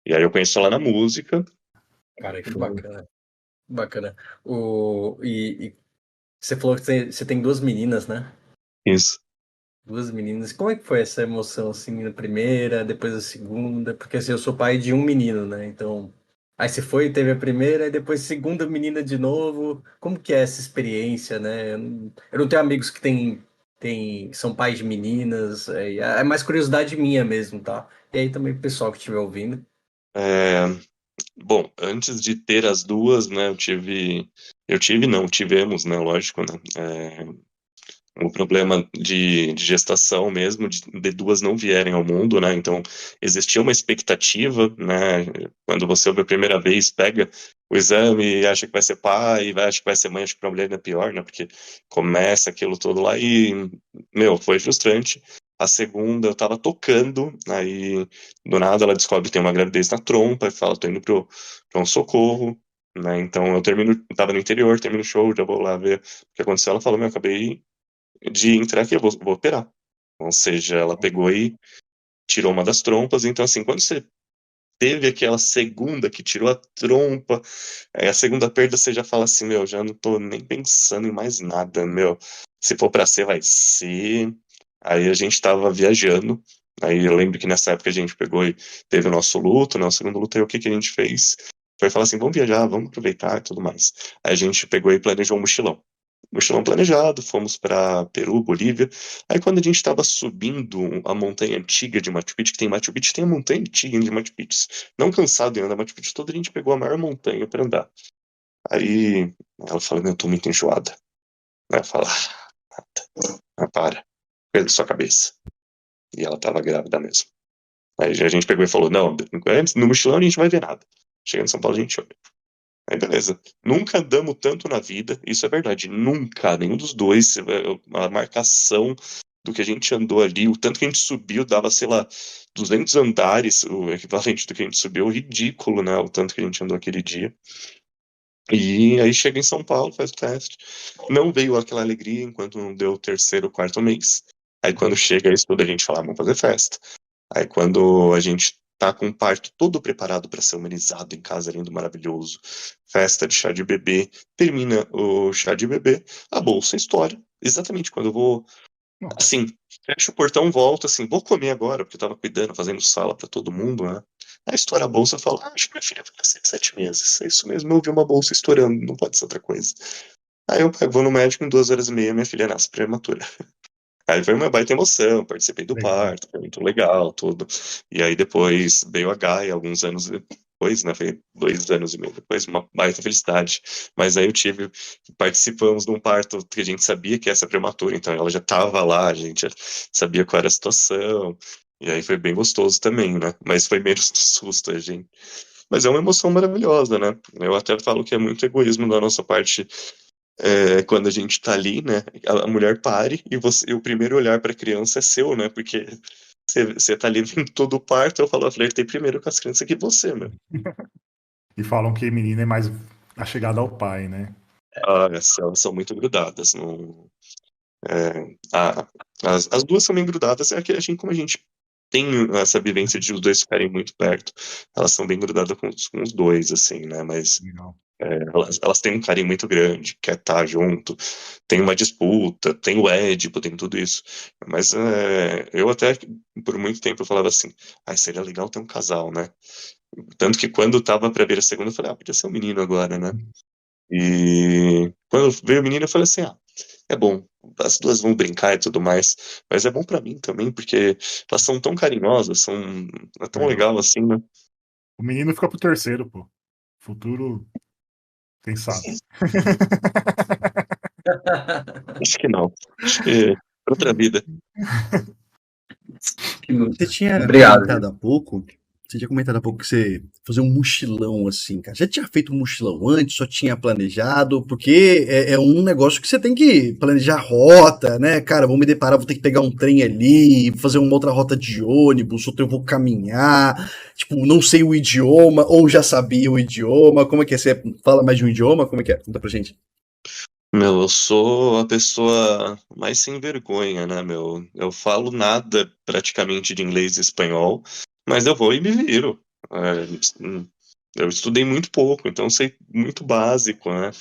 E aí eu conheço ela na música. Cara, que bacana. Bacana. E você falou que você tem duas meninas, né? Isso. Duas meninas. Como é que foi essa emoção, assim, na primeira, depois a segunda? Porque, assim, eu sou pai de um menino, né? Então, aí você foi, teve a primeira, e depois segunda menina de novo. Como que é essa experiência, né? Eu não tenho amigos que são pais de meninas. É mais curiosidade minha mesmo, tá? E aí também o pessoal que estiver ouvindo. É, bom, antes de ter as duas, né, não, tivemos, né, lógico, né, o problema de gestação mesmo, de duas não vierem ao mundo, né, então existia uma expectativa, né, quando você ouve a primeira vez, pega o exame e acha que vai ser pai, acha que vai ser mãe, acho que para a mulher ainda é pior, né, porque começa aquilo todo lá e, meu, foi frustrante. A segunda, eu tava tocando, aí do nada ela descobre que tem uma gravidez na trompa e fala, tô indo pra um socorro, né, então eu tava no interior, termino o show, já vou lá ver o que aconteceu, ela falou, meu, acabei de entrar aqui, eu vou operar. Ou seja, ela pegou e tirou uma das trompas. Então, assim, quando você teve aquela segunda que tirou a trompa, aí a segunda perda você já fala assim, meu, já não tô nem pensando em mais nada, meu. Se for pra ser, vai ser. Aí a gente tava viajando. Aí eu lembro que nessa época a gente pegou e teve o nosso luto, né? O segundo luto, aí o que que a gente fez? Foi falar assim, vamos viajar, vamos aproveitar e tudo mais. Aí a gente pegou e planejou um mochilão. Mochilão planejado, fomos para Peru, Bolívia. Aí quando a gente estava subindo a montanha antiga de Machu Picchu, que tem Machu Picchu, tem a montanha antiga de Machu Picchu. Não cansado de andar Machu Picchu toda, a gente pegou a maior montanha para andar. Aí ela falou, eu tô muito enjoada. Aí eu falo, para, pega sua cabeça. E ela tava grávida mesmo. Aí a gente pegou e falou, não, antes, no mochilão a gente não vai ver nada. Chegando em São Paulo a gente olha. Aí beleza. Nunca andamos tanto na vida, isso é verdade. Nunca, nenhum dos dois. A marcação do que a gente andou ali, o tanto que a gente subiu, dava, sei lá, 200 andares, o equivalente do que a gente subiu, ridículo, né? O tanto que a gente andou aquele dia. E aí chega em São Paulo, faz o teste. Não veio aquela alegria enquanto não deu o terceiro, quarto mês. Aí quando chega isso tudo, a gente fala, vamos fazer festa. Aí quando a gente tá com o parto todo preparado para ser humanizado em casa, lindo, maravilhoso, festa de chá de bebê, termina o chá de bebê, a bolsa estoura. Exatamente quando eu vou, Nossa. assim, fecho o portão, volto, assim, vou comer agora, porque eu tava cuidando, fazendo sala para todo mundo, né? Aí estoura a bolsa e falo, acho que minha filha vai nascer de 7 meses. É isso mesmo, eu vi uma bolsa estourando, não pode ser outra coisa. Aí eu vou no médico, em 2 horas e meia, minha filha nasce prematura. Aí foi uma baita emoção, participei do Legal. parto, foi muito legal, tudo. E aí depois veio a Gaia, alguns anos depois, né? Foi 2 anos e meio depois, uma baita felicidade. Mas aí participamos de um parto que a gente sabia que ia ser prematura, então ela já estava lá, a gente já sabia qual era a situação. E aí foi bem gostoso também, né? Mas foi menos susto, a gente. Mas é uma emoção maravilhosa, né? Eu até falo que é muito egoísmo da nossa parte quando a gente tá ali, né? A mulher pare e o primeiro olhar pra criança é seu, né? Porque você tá ali em todo o parto, eu falo, eu flertei primeiro com as crianças que você, meu. E falam que menina é mais achegada ao pai, né? Ah, elas são muito grudadas. Não, é, as duas são bem grudadas, é que a gente, como a gente tem essa vivência de os dois ficarem muito perto. Elas são bem grudadas com os dois, assim, né? Mas Legal. elas têm um carinho muito grande, quer estar junto, tem uma disputa, tem o Édipo, tem tudo isso. Mas eu até, por muito tempo, eu falava assim, seria legal ter um casal, né? Tanto que quando tava pra ver a segunda, eu falei, podia ser um menino agora, né? E quando veio o menino, eu falei assim, é bom, as duas vão brincar e tudo mais, mas é bom pra mim também, porque elas são tão carinhosas, é tão legal assim, né? O menino fica pro terceiro, pô. Futuro, quem sabe? Acho que não. Acho que é outra vida. Você tinha Obrigado, comentado há pouco, que você ia fazer um mochilão assim, cara. Já tinha feito um mochilão antes, só tinha planejado, porque é um negócio que você tem que planejar rota, né? Cara, vou me deparar, vou ter que pegar um trem ali, fazer uma outra rota de ônibus, outra eu vou caminhar, tipo, não sei o idioma, ou já sabia o idioma, como é que é? Você fala mais de um idioma? Como é que é? Conta pra gente. Meu, eu sou a pessoa mais sem vergonha, né, meu? Eu falo nada praticamente de inglês e espanhol, mas eu vou e me viro. Eu estudei muito pouco, então sei muito básico, né?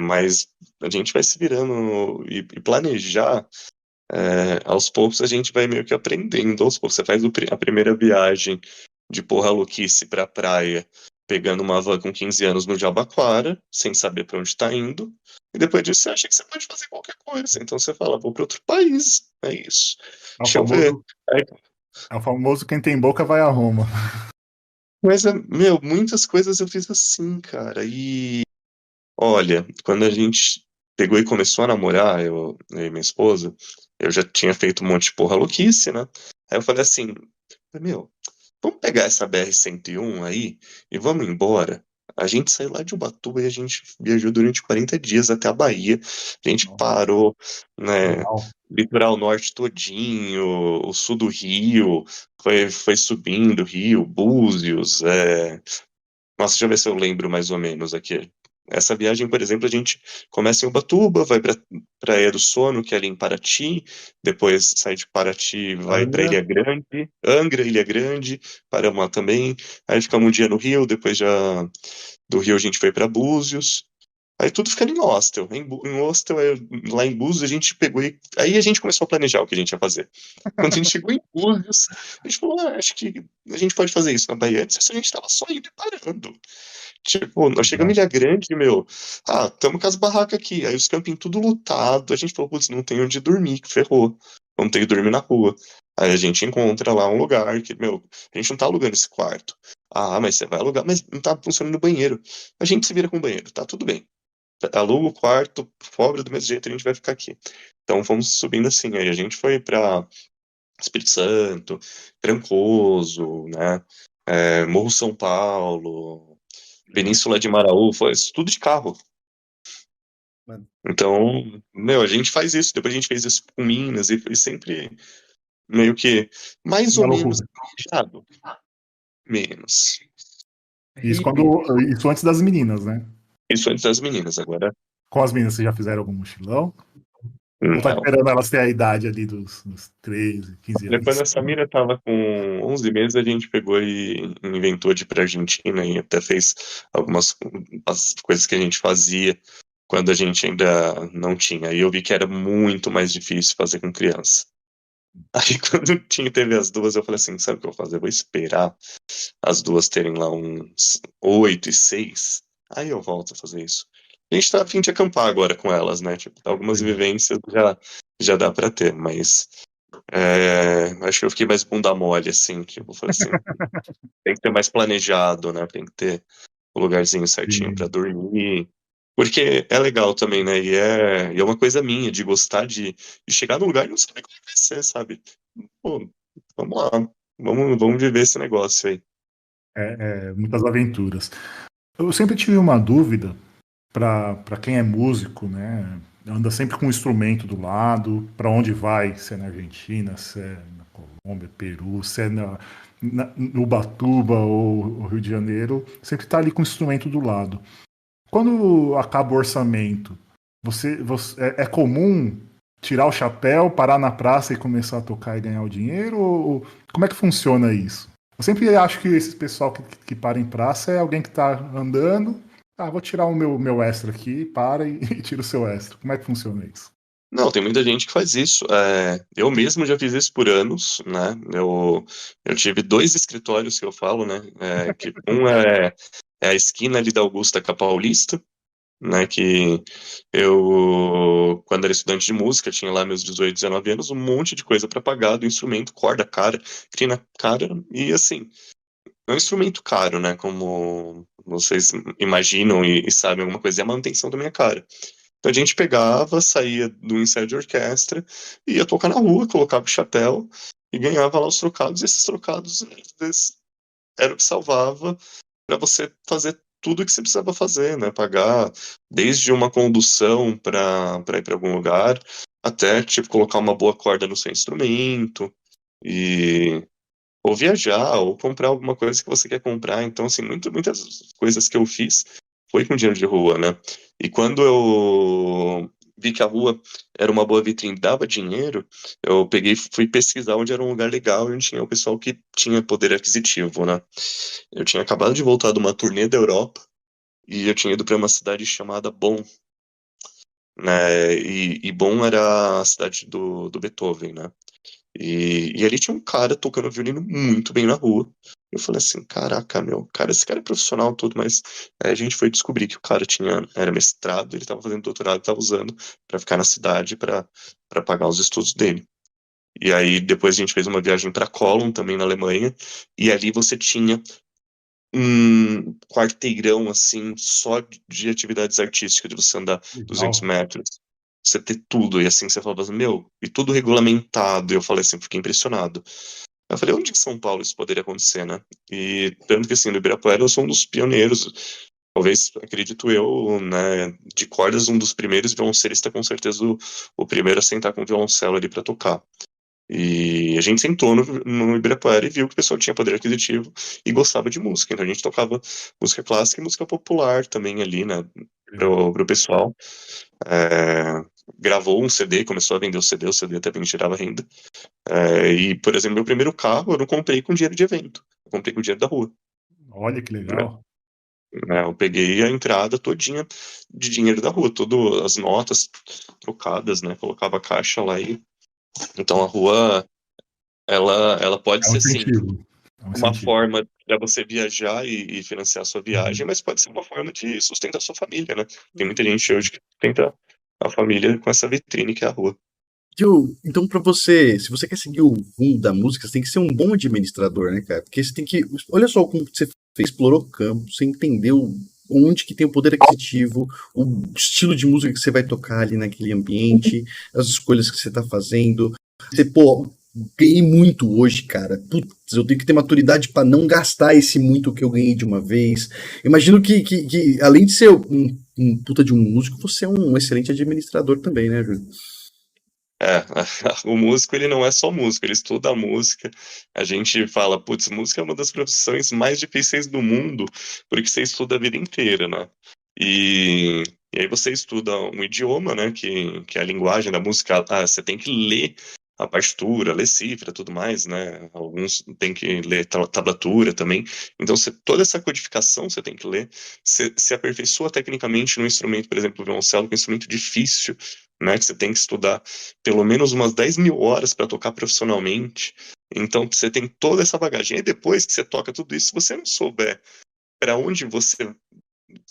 Mas a gente vai se virando e planejar. Aos poucos a gente vai meio que aprendendo. Aos poucos você faz a primeira viagem de Porra Louquice pra praia, pegando uma van com 15 anos no Jabaquara, sem saber pra onde tá indo. E depois disso você acha que você pode fazer qualquer coisa. Então você fala, vou pra outro país. É isso. É o Deixa eu ver. famoso, é o famoso quem tem boca vai a Roma. Mas, meu, muitas coisas eu fiz assim, cara. E olha, quando a gente pegou e começou a namorar, eu e minha esposa, eu já tinha feito um monte de porra louquice, né? Aí eu falei assim, meu, vamos pegar essa BR-101 aí e vamos embora. A gente saiu lá de Ubatuba e a gente viajou durante 40 dias até a Bahia. A gente parou, né? Legal. Litoral norte todinho, o sul do Rio, foi subindo o Rio, Búzios, nossa, deixa eu ver se eu lembro mais ou menos aqui. Essa viagem, por exemplo, a gente começa em Ubatuba, vai para Praia do Sono, que é ali em Paraty, depois sai de Paraty, vai para Angra. Ilha Grande, Angra, Ilha Grande, Paraná também, aí ficamos um dia no Rio, depois já do Rio a gente foi para Búzios, aí tudo ficando em hostel. Em hostel, lá em Búzios, a gente pegou e. Aí a gente começou a planejar o que a gente ia fazer. Quando a gente chegou em Búzios, a gente falou: acho que a gente pode fazer isso na Bahia. Antes a gente tava só indo e parando. Tipo, nós chegamos em Ilha Grande, meu. Tamo com as barracas aqui. Aí os campinhos tudo lotado. A gente falou: putz, não tem onde dormir, que ferrou. Vamos ter que dormir na rua. Aí a gente encontra lá um lugar que, meu, a gente não tá alugando esse quarto. Mas você vai alugar, mas não tá funcionando o banheiro. A gente se vira com o banheiro, tá tudo bem. Aluga o quarto, pobre do mesmo jeito, a gente vai ficar aqui. Então fomos subindo assim. Aí a gente foi pra Espírito Santo, Trancoso, né? Morro São Paulo, Península de Maraú, foi isso tudo de carro. Mano. Então, meu, a gente faz isso. Depois a gente fez isso com Minas e foi sempre meio que mais Na ou menos loucura. planejado. Menos. Isso antes das meninas, né? Isso antes das meninas, agora Com as meninas, vocês já fizeram algum mochilão? Ou tá não. esperando elas ter a idade ali dos 13, 15 Depois anos? a Samira tava com 11 meses, a gente pegou e inventou de ir pra Argentina e até fez algumas as coisas que a gente fazia quando a gente ainda não tinha. E eu vi que era muito mais difícil fazer com criança. Aí quando teve as duas, eu falei assim, sabe o que eu vou fazer? Eu vou esperar as duas terem lá uns 8 e 6. Aí eu volto a fazer isso. A gente tá a fim de acampar agora com elas, né? Tipo, algumas Legal. vivências já dá pra ter, mas acho que eu fiquei mais bunda mole, assim, tipo, falei assim, tem que ter mais planejado, né? Tem que ter um lugarzinho certinho pra Sim. dormir. Porque é legal também, né? E é uma coisa minha, de gostar de chegar no lugar e não saber como vai ser, sabe? Pô, vamos lá, vamos viver esse negócio aí. Muitas aventuras. Eu sempre tive uma dúvida para quem é músico, né? Anda sempre com um instrumento do lado, para onde vai, se é na Argentina, se é na Colômbia, Peru, se é no Ubatuba ou Rio de Janeiro, sempre está ali com o instrumento do lado. Quando acaba o orçamento, é comum tirar o chapéu, parar na praça e começar a tocar e ganhar o dinheiro? Ou como é que funciona isso? Eu sempre acho que esse pessoal que para em praça é alguém que está andando. Ah, vou tirar o meu extra aqui, para e, e tira o seu extra. Como é que funciona isso? Não, tem muita gente que faz isso. Eu mesmo já fiz isso por anos, né? Eu tive dois escritórios que eu falo, né? Que um é a esquina ali da Augusta com a Paulista, né? Que eu, quando era estudante de música, tinha lá meus 18, 19 anos, um monte de coisa para pagar do instrumento, corda cara, crina cara, e assim, é um instrumento caro, né? Como vocês imaginam e sabem alguma coisa, é a manutenção da minha cara. Então a gente pegava, saía do ensaio de orquestra, ia tocar na rua, colocava o chapéu e ganhava lá os trocados, e esses trocados às vezes, era o que salvava para você fazer tudo o que você precisava fazer, né? Pagar desde uma condução para ir para algum lugar, até tipo colocar uma boa corda no seu instrumento e ou viajar ou comprar alguma coisa que você quer comprar. Então, assim, muitas coisas que eu fiz foi com dinheiro de rua, né? E quando eu vi que a rua era uma boa vitrine, dava dinheiro, eu peguei, e fui pesquisar onde era um lugar legal e onde tinha o pessoal que tinha poder aquisitivo, né? Eu tinha acabado de voltar de uma turnê da Europa e eu tinha ido para uma cidade chamada Bonn, né? E Bonn era a cidade do Beethoven, né? E ali tinha um cara tocando violino muito bem na rua. Eu falei assim, caraca, meu, cara, esse cara é profissional tudo, mas a gente foi descobrir que o cara era mestrado, ele estava fazendo doutorado, estava usando para ficar na cidade para pagar os estudos dele. E aí depois a gente fez uma viagem para Cologne, também na Alemanha, e ali você tinha um quarteirão assim só de atividades artísticas, de você andar 200 Legal. metros, você ter tudo, e assim você falava assim, meu, e tudo regulamentado, e eu falei assim, fiquei impressionado. Eu falei, onde em São Paulo isso poderia acontecer, né? E tanto que assim, no Ibirapuera eu sou um dos pioneiros, talvez, acredito eu, né, de cordas, um dos primeiros violoncelista, com certeza o primeiro a sentar com o violoncelo ali para tocar. E a gente sentou no Ibirapuera e viu que o pessoal tinha poder aquisitivo e gostava de música. Então a gente tocava música clássica e música popular também ali, né, pro pessoal. É, gravou um CD, começou a vender o CD também tirava renda. E, por exemplo, meu primeiro carro eu não comprei com dinheiro de evento, eu comprei com dinheiro da rua. Olha que Né? legal. Eu peguei a entrada todinha de dinheiro da rua, todas as notas trocadas, né? Colocava a caixa lá e. Então a rua, ela pode É um ser sim incentivo. É um uma incentivo. forma para você viajar e financiar a sua viagem, mas pode ser uma forma de sustentar a sua família, né? Tem muita gente hoje que tenta a família com essa vitrine que é a rua. Então, pra você, se você quer seguir o rumo da música, você tem que ser um bom administrador, né, cara? Porque você tem que. Olha só como você explorou o campo, você entendeu onde que tem o poder aquisitivo, o estilo de música que você vai tocar ali naquele ambiente, as escolhas que você tá fazendo. Você, pô, ganhei muito hoje, cara. Putz, eu tenho que ter maturidade pra não gastar esse muito que eu ganhei de uma vez. Imagino que além de ser um puta de um músico, você é um excelente administrador também, né, Júlio? É, o músico ele não é só músico, ele estuda a música. A gente fala, putz, música é uma das profissões mais difíceis do mundo, porque você estuda a vida inteira, né? E, e aí você estuda um idioma, né, que é a linguagem da música. Você tem que ler a partitura, ler cifra, tudo mais, né? Alguns tem que ler tablatura também. Então, toda essa codificação você tem que ler. Você se aperfeiçoa tecnicamente no instrumento, por exemplo, o violoncelo, que é um instrumento difícil, né, que você tem que estudar pelo menos umas 10 mil horas para tocar profissionalmente. Então você tem toda essa bagagem. E depois que você toca tudo isso, se você não souber para onde você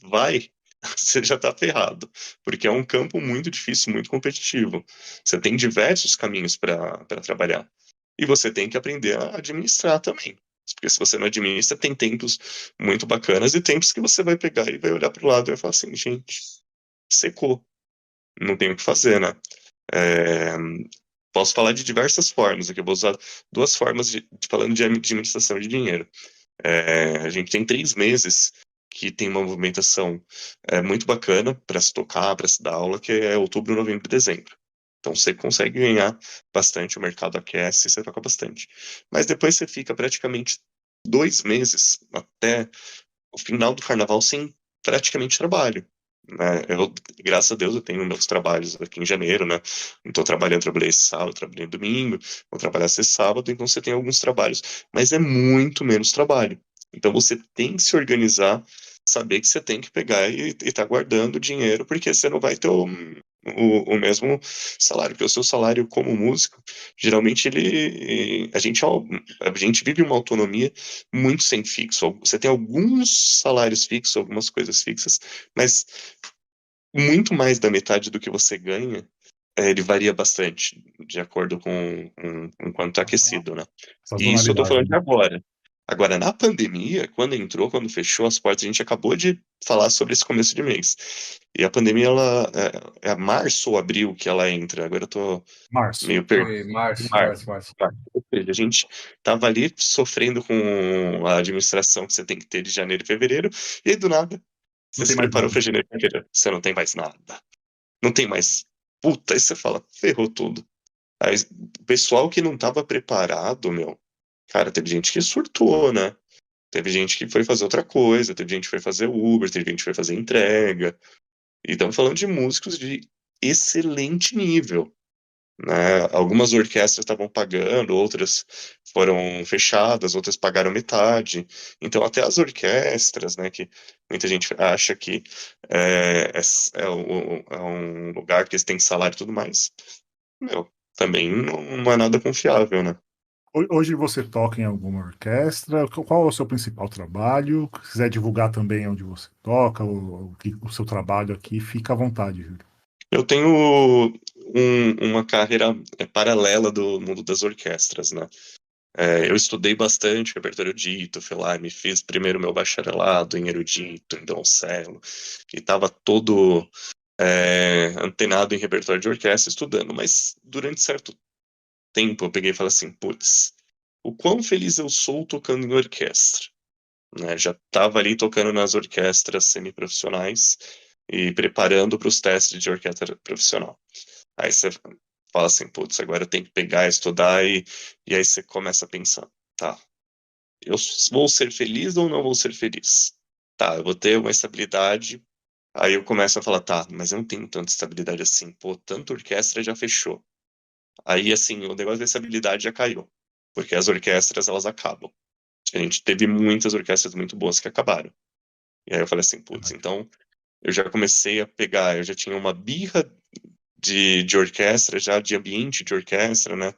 vai, você já está ferrado, porque é um campo muito difícil, muito competitivo. Você tem diversos caminhos para trabalhar. E você tem que aprender a administrar também. Porque se você não administra, tem tempos muito bacanas e tempos que você vai pegar e vai olhar para o lado e vai falar assim, gente, secou, não tem o que fazer, né? É, posso falar de diversas formas, aqui eu vou usar duas formas falando de administração de dinheiro. A gente tem 3 meses que tem uma movimentação muito bacana para se tocar, para se dar aula, que é outubro, novembro e dezembro. Então você consegue ganhar bastante, o mercado aquece, você toca bastante. Mas depois você fica praticamente 2 meses até o final do carnaval sem praticamente trabalho. né? Graças a Deus, eu tenho meus trabalhos aqui em janeiro, né? Não tô trabalhando, trabalhei esse sábado, trabalhei domingo, vou trabalhar esse sábado, então você tem alguns trabalhos, mas é muito menos trabalho. Então você tem que se organizar, saber que você tem que pegar e tá guardando dinheiro, porque você não vai ter o mesmo salário, porque o seu salário como músico, geralmente a gente vive uma autonomia muito sem fixo. Você tem alguns salários fixos, algumas coisas fixas, mas muito mais da metade do que você ganha, ele varia bastante, de acordo com quanto está aquecido, né? Essa E isso eu tô tonalidade, falando de né? agora. Agora, na pandemia, quando entrou, quando fechou as portas, a gente acabou de falar sobre esse começo de mês. E a pandemia, ela é março ou abril que ela entra. Agora eu tô Março. meio perdido. Foi março, Março. março, março. Ou seja, a gente tava ali sofrendo com a administração que você tem que ter de janeiro e fevereiro, e aí do nada, Não você tem se mais preparou nada. para janeiro e fevereiro, você não tem mais nada. Não tem mais. Puta, aí você fala, ferrou tudo. Aí, o pessoal que não tava preparado, meu, cara, teve gente que surtou, né? Teve gente que foi fazer outra coisa, teve gente que foi fazer Uber, teve gente que foi fazer entrega. E estamos falando de músicos de excelente nível, né? Algumas orquestras estavam pagando, outras foram fechadas, outras pagaram metade. Então, até as orquestras, né, que muita gente acha que é um lugar que eles têm salário e tudo mais, meu, também não é nada confiável, né? Hoje você toca em alguma orquestra? Qual é o seu principal trabalho? Se quiser divulgar também onde você toca, o seu trabalho aqui, fica à vontade, Júlio. Eu tenho uma carreira paralela do mundo das orquestras, né? Eu estudei bastante repertório dito, fui lá e me fiz primeiro meu bacharelado em erudito, em violoncelo, e estava todo antenado em repertório de orquestra estudando, mas durante certo tempo eu peguei e falei assim, putz, o quão feliz eu sou tocando em orquestra, né? Já estava ali tocando nas orquestras semiprofissionais e preparando para os testes de orquestra profissional. Aí você fala assim, putz, agora eu tenho que pegar, estudar, e aí você começa a pensar, tá, eu vou ser feliz ou não vou ser feliz? Tá, eu vou ter uma estabilidade. Aí eu começo a falar, tá, mas eu não tenho tanta estabilidade assim. Pô, tanta orquestra já fechou. Aí, assim, o negócio da estabilidade já caiu. Porque as orquestras, elas acabam. A gente teve muitas orquestras muito boas que acabaram. E aí eu falei assim, putz, então eu já comecei a pegar, eu já tinha uma birra de orquestra, já de ambiente de orquestra, né?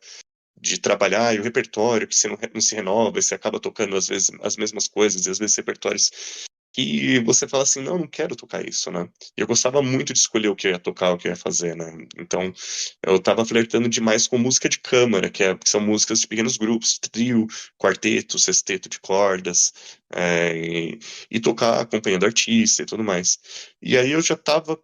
De trabalhar e o repertório que você não se renova, e você acaba tocando às vezes as mesmas coisas, e às vezes repertórios que você fala assim, não quero tocar isso, né? E eu gostava muito de escolher o que eu ia tocar, o que eu ia fazer, né? Então, eu tava flertando demais com música de câmara, que são músicas de pequenos grupos, trio, quarteto, sexteto de cordas, e tocar acompanhando artista e tudo mais. E aí eu já tava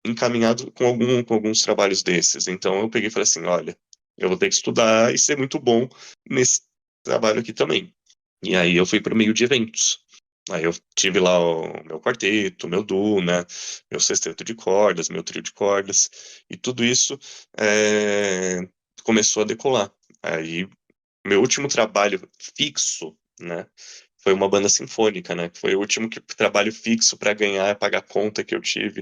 encaminhado com alguns trabalhos desses. Então eu peguei e falei assim, olha, eu vou ter que estudar e ser muito bom nesse trabalho aqui também. E aí eu fui para o meio de eventos. Aí eu tive lá o meu quarteto, meu duo, né, meu sexteto de cordas, meu trio de cordas, e tudo isso começou a decolar. Aí meu último trabalho fixo, né, foi uma banda sinfônica, né, que foi o último trabalho fixo para ganhar, pagar conta que eu tive,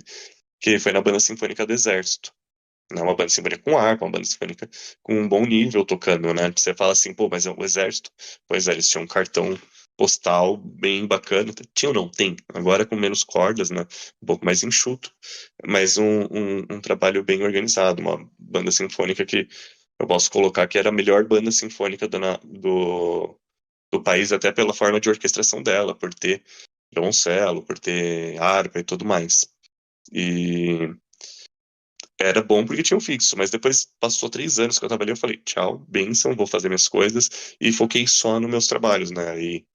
que foi na banda sinfônica do Exército. Né, uma banda sinfônica com arpa, uma banda sinfônica com um bom nível tocando, né? Você fala assim, pô, mas é o Exército. Pois é, eles tinham um cartão postal bem bacana. Tinha ou não? Tem. Agora com menos cordas, né? Um pouco mais enxuto. Mas um trabalho bem organizado. Uma banda sinfônica que eu posso colocar que era a melhor banda sinfônica do país, até pela forma de orquestração dela, por ter violoncelo, por ter harpa e tudo mais. E era bom porque tinha um fixo, mas depois passou 3 anos que eu tava ali, eu falei, tchau, bênção, vou fazer minhas coisas, e foquei só nos meus trabalhos, né? E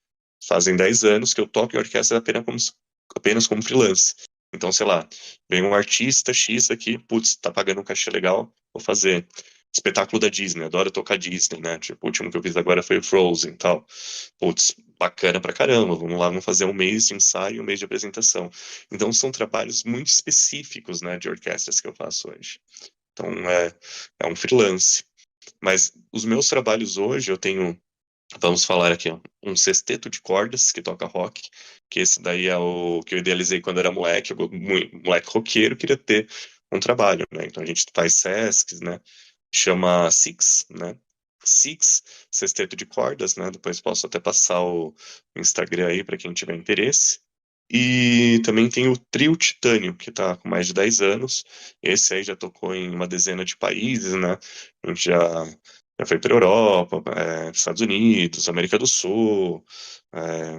fazem 10 anos que eu toco em orquestra apenas como freelance. Então, sei lá, vem um artista X aqui, putz, tá pagando um cachê legal, vou fazer espetáculo da Disney, adoro tocar Disney, né? Tipo, o último que eu fiz agora foi o Frozen e tal. Putz, bacana pra caramba, vamos lá, vamos fazer um mês de ensaio, um mês de apresentação. Então, são trabalhos muito específicos, né, de orquestras que eu faço hoje. Então, é um freelance. Mas os meus trabalhos hoje, eu tenho Vamos falar aqui, ó, um sexteto de cordas que toca rock, que esse daí é o que eu idealizei quando era moleque, moleque roqueiro, queria ter um trabalho, né? Então a gente faz Sescs, né? Chama Six, né? Six, sexteto de cordas, né? Depois posso até passar o Instagram aí para quem tiver interesse. E também tem o Trio Titânio, que está com mais de 10 anos. Esse aí já tocou em uma dezena de países, né? A gente já foi para Europa, Estados Unidos, América do Sul, é,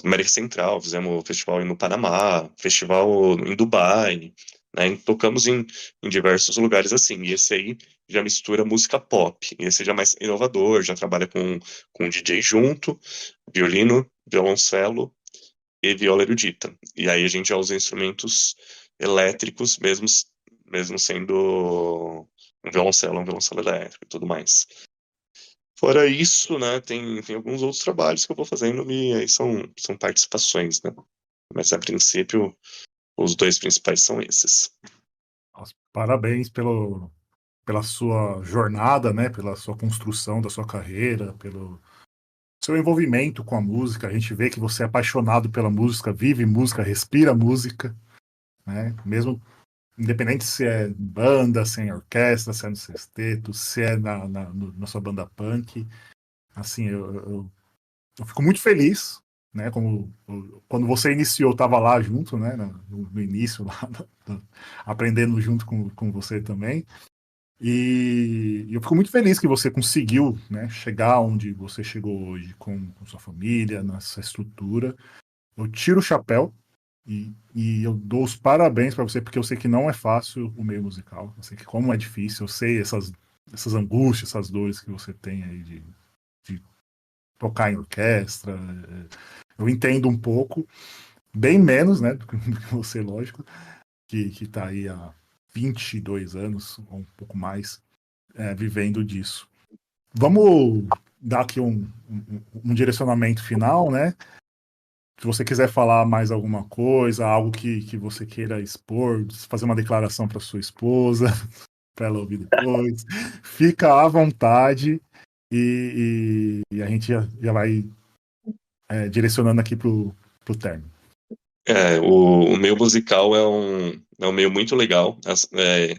América Central, fizemos festival no Panamá, festival em Dubai, né? E tocamos em diversos lugares assim. E esse aí já mistura música pop. E esse já é mais inovador, já trabalha com DJ junto, violino, violoncelo e viola erudita. E aí a gente já usa instrumentos elétricos, mesmo sendo um violoncelo elétrico e tudo mais. Fora isso, né, tem alguns outros trabalhos que eu vou fazendo e aí são participações, né? Mas a princípio, os dois principais são esses. Nossa, parabéns pela sua jornada, né? Pela sua construção da sua carreira, pelo seu envolvimento com a música. A gente vê que você é apaixonado pela música, vive música, respira música, né? Mesmo independente se é banda, se é em orquestra, se é no sexteto, se é na sua banda punk. Assim, eu fico muito feliz, né? Quando você iniciou, eu estava lá junto, né? No início, lá, aprendendo junto com você também. E eu fico muito feliz que você conseguiu, né, chegar onde você chegou hoje, com sua família, nessa estrutura. Eu tiro o chapéu e eu dou os parabéns para você, porque eu sei que não é fácil o meio musical. Eu sei que como é difícil, eu sei essas angústias, essas dores que você tem aí de tocar em orquestra. Eu entendo um pouco, bem menos, né, do que você, lógico, que tá aí há 22 anos, ou um pouco mais, vivendo disso. Vamos dar aqui um direcionamento final, né? Se você quiser falar mais alguma coisa, algo que você queira expor, fazer uma declaração para sua esposa, para ela ouvir depois, fica à vontade e a gente já vai direcionando aqui pro término. O meio musical é um meio muito legal,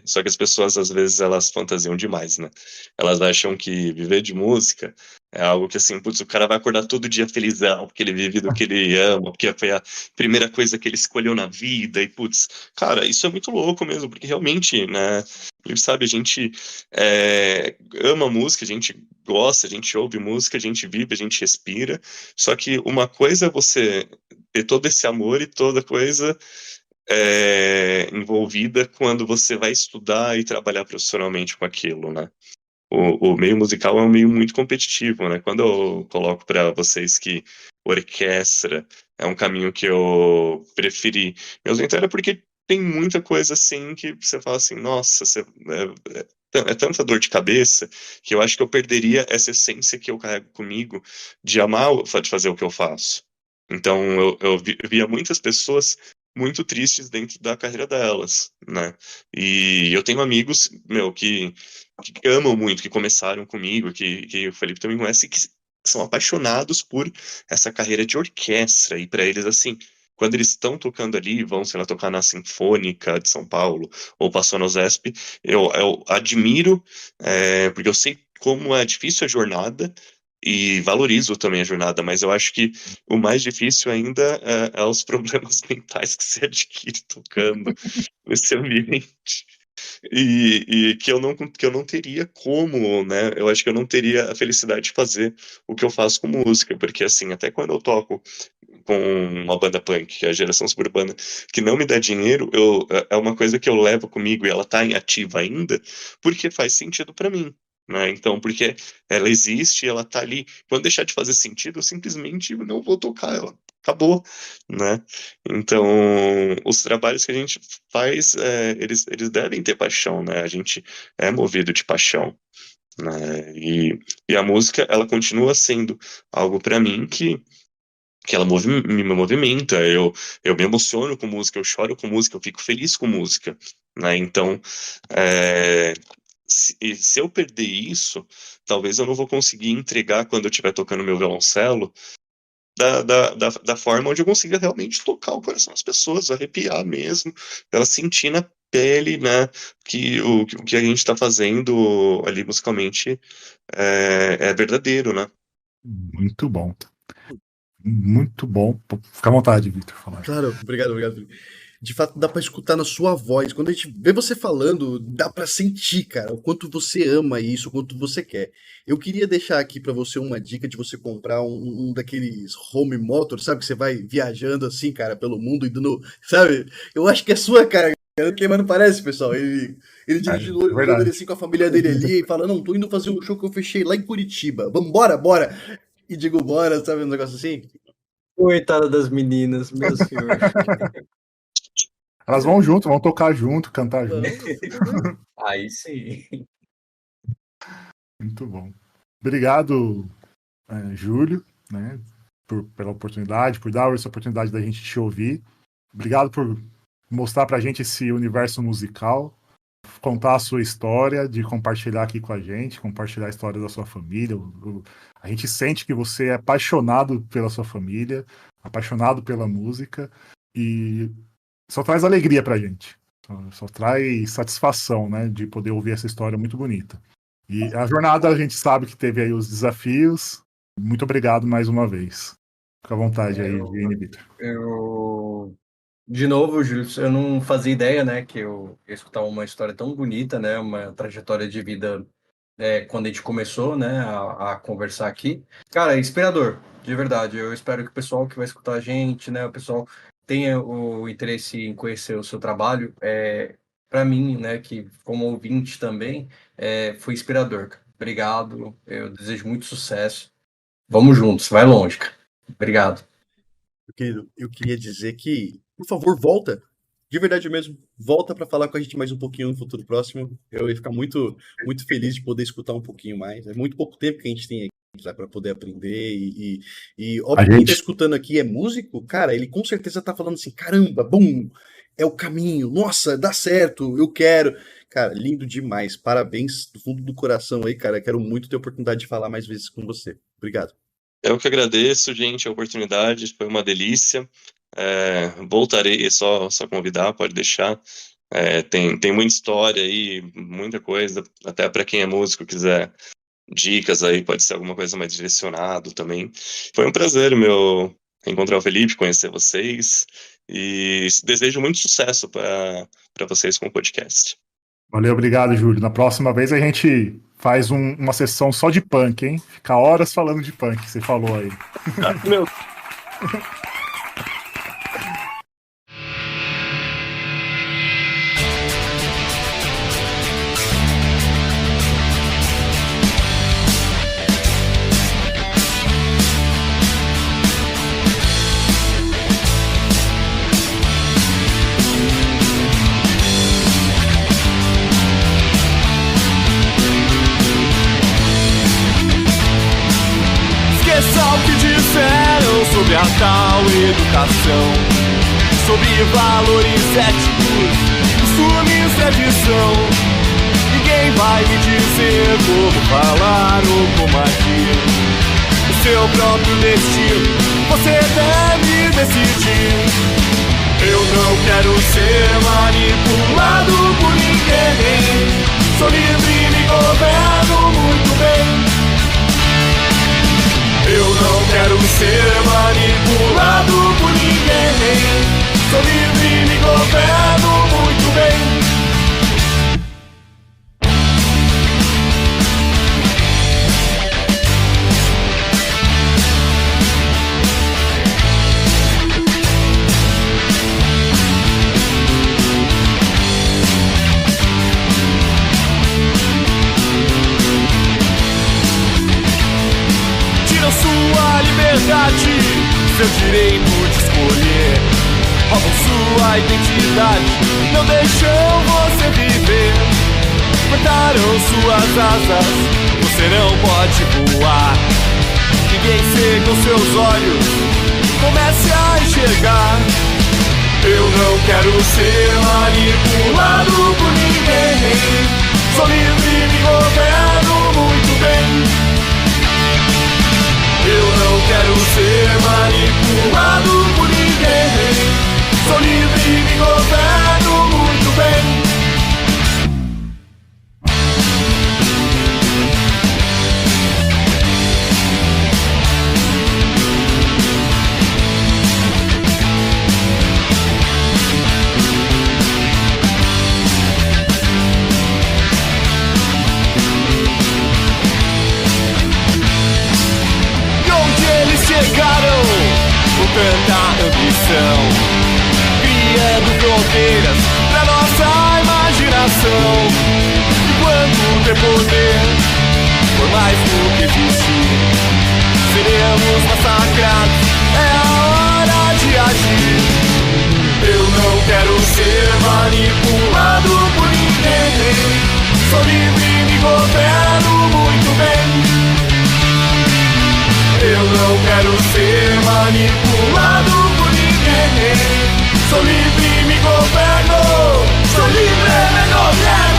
só que as pessoas às vezes elas fantasiam demais, né? Elas acham que viver de música é algo que assim, putz, o cara vai acordar todo dia felizão, porque ele vive do que ele ama, porque foi a primeira coisa que ele escolheu na vida, e putz, cara, isso é muito louco mesmo, porque realmente, né? Sabe, a gente ama música, a gente gosta, a gente ouve música, a gente vive, a gente respira, só que uma coisa é você ter todo esse amor e toda coisa envolvida quando você vai estudar e trabalhar profissionalmente com aquilo, né? O meio musical é um meio muito competitivo, né? Quando eu coloco para vocês que orquestra é um caminho que eu preferi, eu entendo porque tem muita coisa assim que você fala assim, nossa, é tanta dor de cabeça que eu acho que eu perderia essa essência que eu carrego comigo de amar de fazer o que eu faço. Então eu via muitas pessoas muito tristes dentro da carreira delas, né? E eu tenho amigos, meu, que amam muito, que começaram comigo, que o Felipe também conhece, que são apaixonados por essa carreira de orquestra. E para eles, assim, quando eles estão tocando ali, vão, sei lá, tocar na Sinfônica de São Paulo ou passou no Zesp, eu admiro, porque eu sei como é difícil a jornada. E valorizo também a jornada, mas eu acho que o mais difícil ainda é os problemas mentais que se adquire tocando nesse ambiente. Que eu não teria como, né? Eu acho que eu não teria a felicidade de fazer o que eu faço com música, porque assim, até quando eu toco com uma banda punk, que é a Geração Suburbana, que não me dá dinheiro, é uma coisa que eu levo comigo e ela tá em ativa ainda, porque faz sentido para mim. Né? Então, porque ela existe, ela tá ali. Quando deixar de fazer sentido, eu simplesmente não vou tocar ela. Acabou, né? Então, os trabalhos que a gente faz, eles devem ter paixão, né? A gente é movido de paixão, né? E a música, ela continua sendo algo para mim que ela me movimenta. Eu me emociono com música, eu choro com música, eu fico feliz com música, né? Então, é, se eu perder isso, talvez eu não vou conseguir entregar quando eu estiver tocando meu violoncelo da forma onde eu consiga realmente tocar o coração das pessoas, arrepiar mesmo, ela sentir na pele, né, que o que a gente está fazendo ali musicalmente é verdadeiro, né? Muito bom. Muito bom. Fica à vontade, Vitor, falar. Claro, obrigado, obrigado. De fato, dá pra escutar na sua voz. Quando a gente vê você falando, dá pra sentir, cara, o quanto você ama isso, o quanto você quer. Eu queria deixar aqui pra você uma dica de você comprar um daqueles home motor, sabe? Que você vai viajando assim, cara, pelo mundo e dando, sabe? Eu acho que é sua cara, mas não parece, pessoal. Ele dirigindo o olho dele assim com a família dele ali e fala: Não, tô indo fazer um show que eu fechei lá em Curitiba. Vambora, bora! E digo, bora, sabe? Um negócio assim. Coitada das meninas, meu senhor. Elas vão junto, vão tocar junto, cantar junto. Aí sim. Muito bom. Obrigado, Júlio, né, pela oportunidade, por dar essa oportunidade da gente te ouvir. Obrigado por mostrar pra gente esse universo musical, contar a sua história, de compartilhar aqui com a gente, compartilhar a história da sua família. A gente sente que você é apaixonado pela sua família, apaixonado pela música, e só traz alegria pra gente. Só traz satisfação, né, de poder ouvir essa história muito bonita. E a jornada a gente sabe que teve aí os desafios. Muito obrigado mais uma vez. Fica à vontade aí, Vitor. De novo, Júlio, eu não fazia ideia, né, que eu ia escutar uma história tão bonita, né, uma trajetória de vida quando a gente começou, né, a conversar aqui. Cara, é inspirador, de verdade. Eu espero que o pessoal que vai escutar a gente, né, o pessoal tenha o interesse em conhecer o seu trabalho. Para mim, né, que como ouvinte também, foi inspirador. Obrigado, eu desejo muito sucesso. Vamos juntos, vai longe, cara. Obrigado. Querido, eu queria dizer que, por favor, volta. De verdade mesmo, volta para falar com a gente mais um pouquinho no futuro próximo. Eu ia ficar muito, muito feliz de poder escutar um pouquinho mais. É muito pouco tempo que a gente tem aqui para poder aprender. E óbvio, quem tá escutando aqui é músico, cara, ele com certeza tá falando assim: caramba, bum, é o caminho, nossa, dá certo, eu quero. Cara, lindo demais. Parabéns do fundo do coração aí, cara. Quero muito ter a oportunidade de falar mais vezes com você. Obrigado. Eu que agradeço, gente, a oportunidade, foi uma delícia. Voltarei, só convidar, pode deixar. Tem muita história aí, muita coisa, até para quem é músico quiser dicas aí, pode ser alguma coisa mais direcionado também. Foi um prazer meu encontrar o Felipe, conhecer vocês, e desejo muito sucesso para vocês com o podcast. Valeu, obrigado, Júlio. Na próxima vez a gente faz uma sessão só de punk, hein? Fica horas falando de punk, você falou aí. Meu... Sobre a tal educação, sobre valores éticos, costumes, tradição. Ninguém vai me dizer como falar ou como agir. O seu próprio destino, você deve decidir. Eu não quero ser manipulado por ninguém. Sou livre e me governo muito bem. Eu não quero ser manipulado por ninguém. Sou livre e me governo muito bem. Sua liberdade, seu direito de escolher. Roubam sua identidade, não deixam você viver. Cortaram suas asas, você não pode voar. Ninguém cega os seus olhos, comece a enxergar. Eu não quero ser manipulado por ninguém. Sou livre e me governo muito bem. Eu não quero ser manipulado por ninguém. Sou livre e me governo muito bem. Chegaram com tanta ambição, criando fronteiras pra nossa imaginação. Enquanto ter poder, por mais do que existir, seremos massacrados, é a hora de agir. Eu não quero ser manipulado por ninguém. Sou livre e me governo muito bem. Eu não quero ser manipulado por ninguém. Sou livre e me governo. Sou livre e me governo.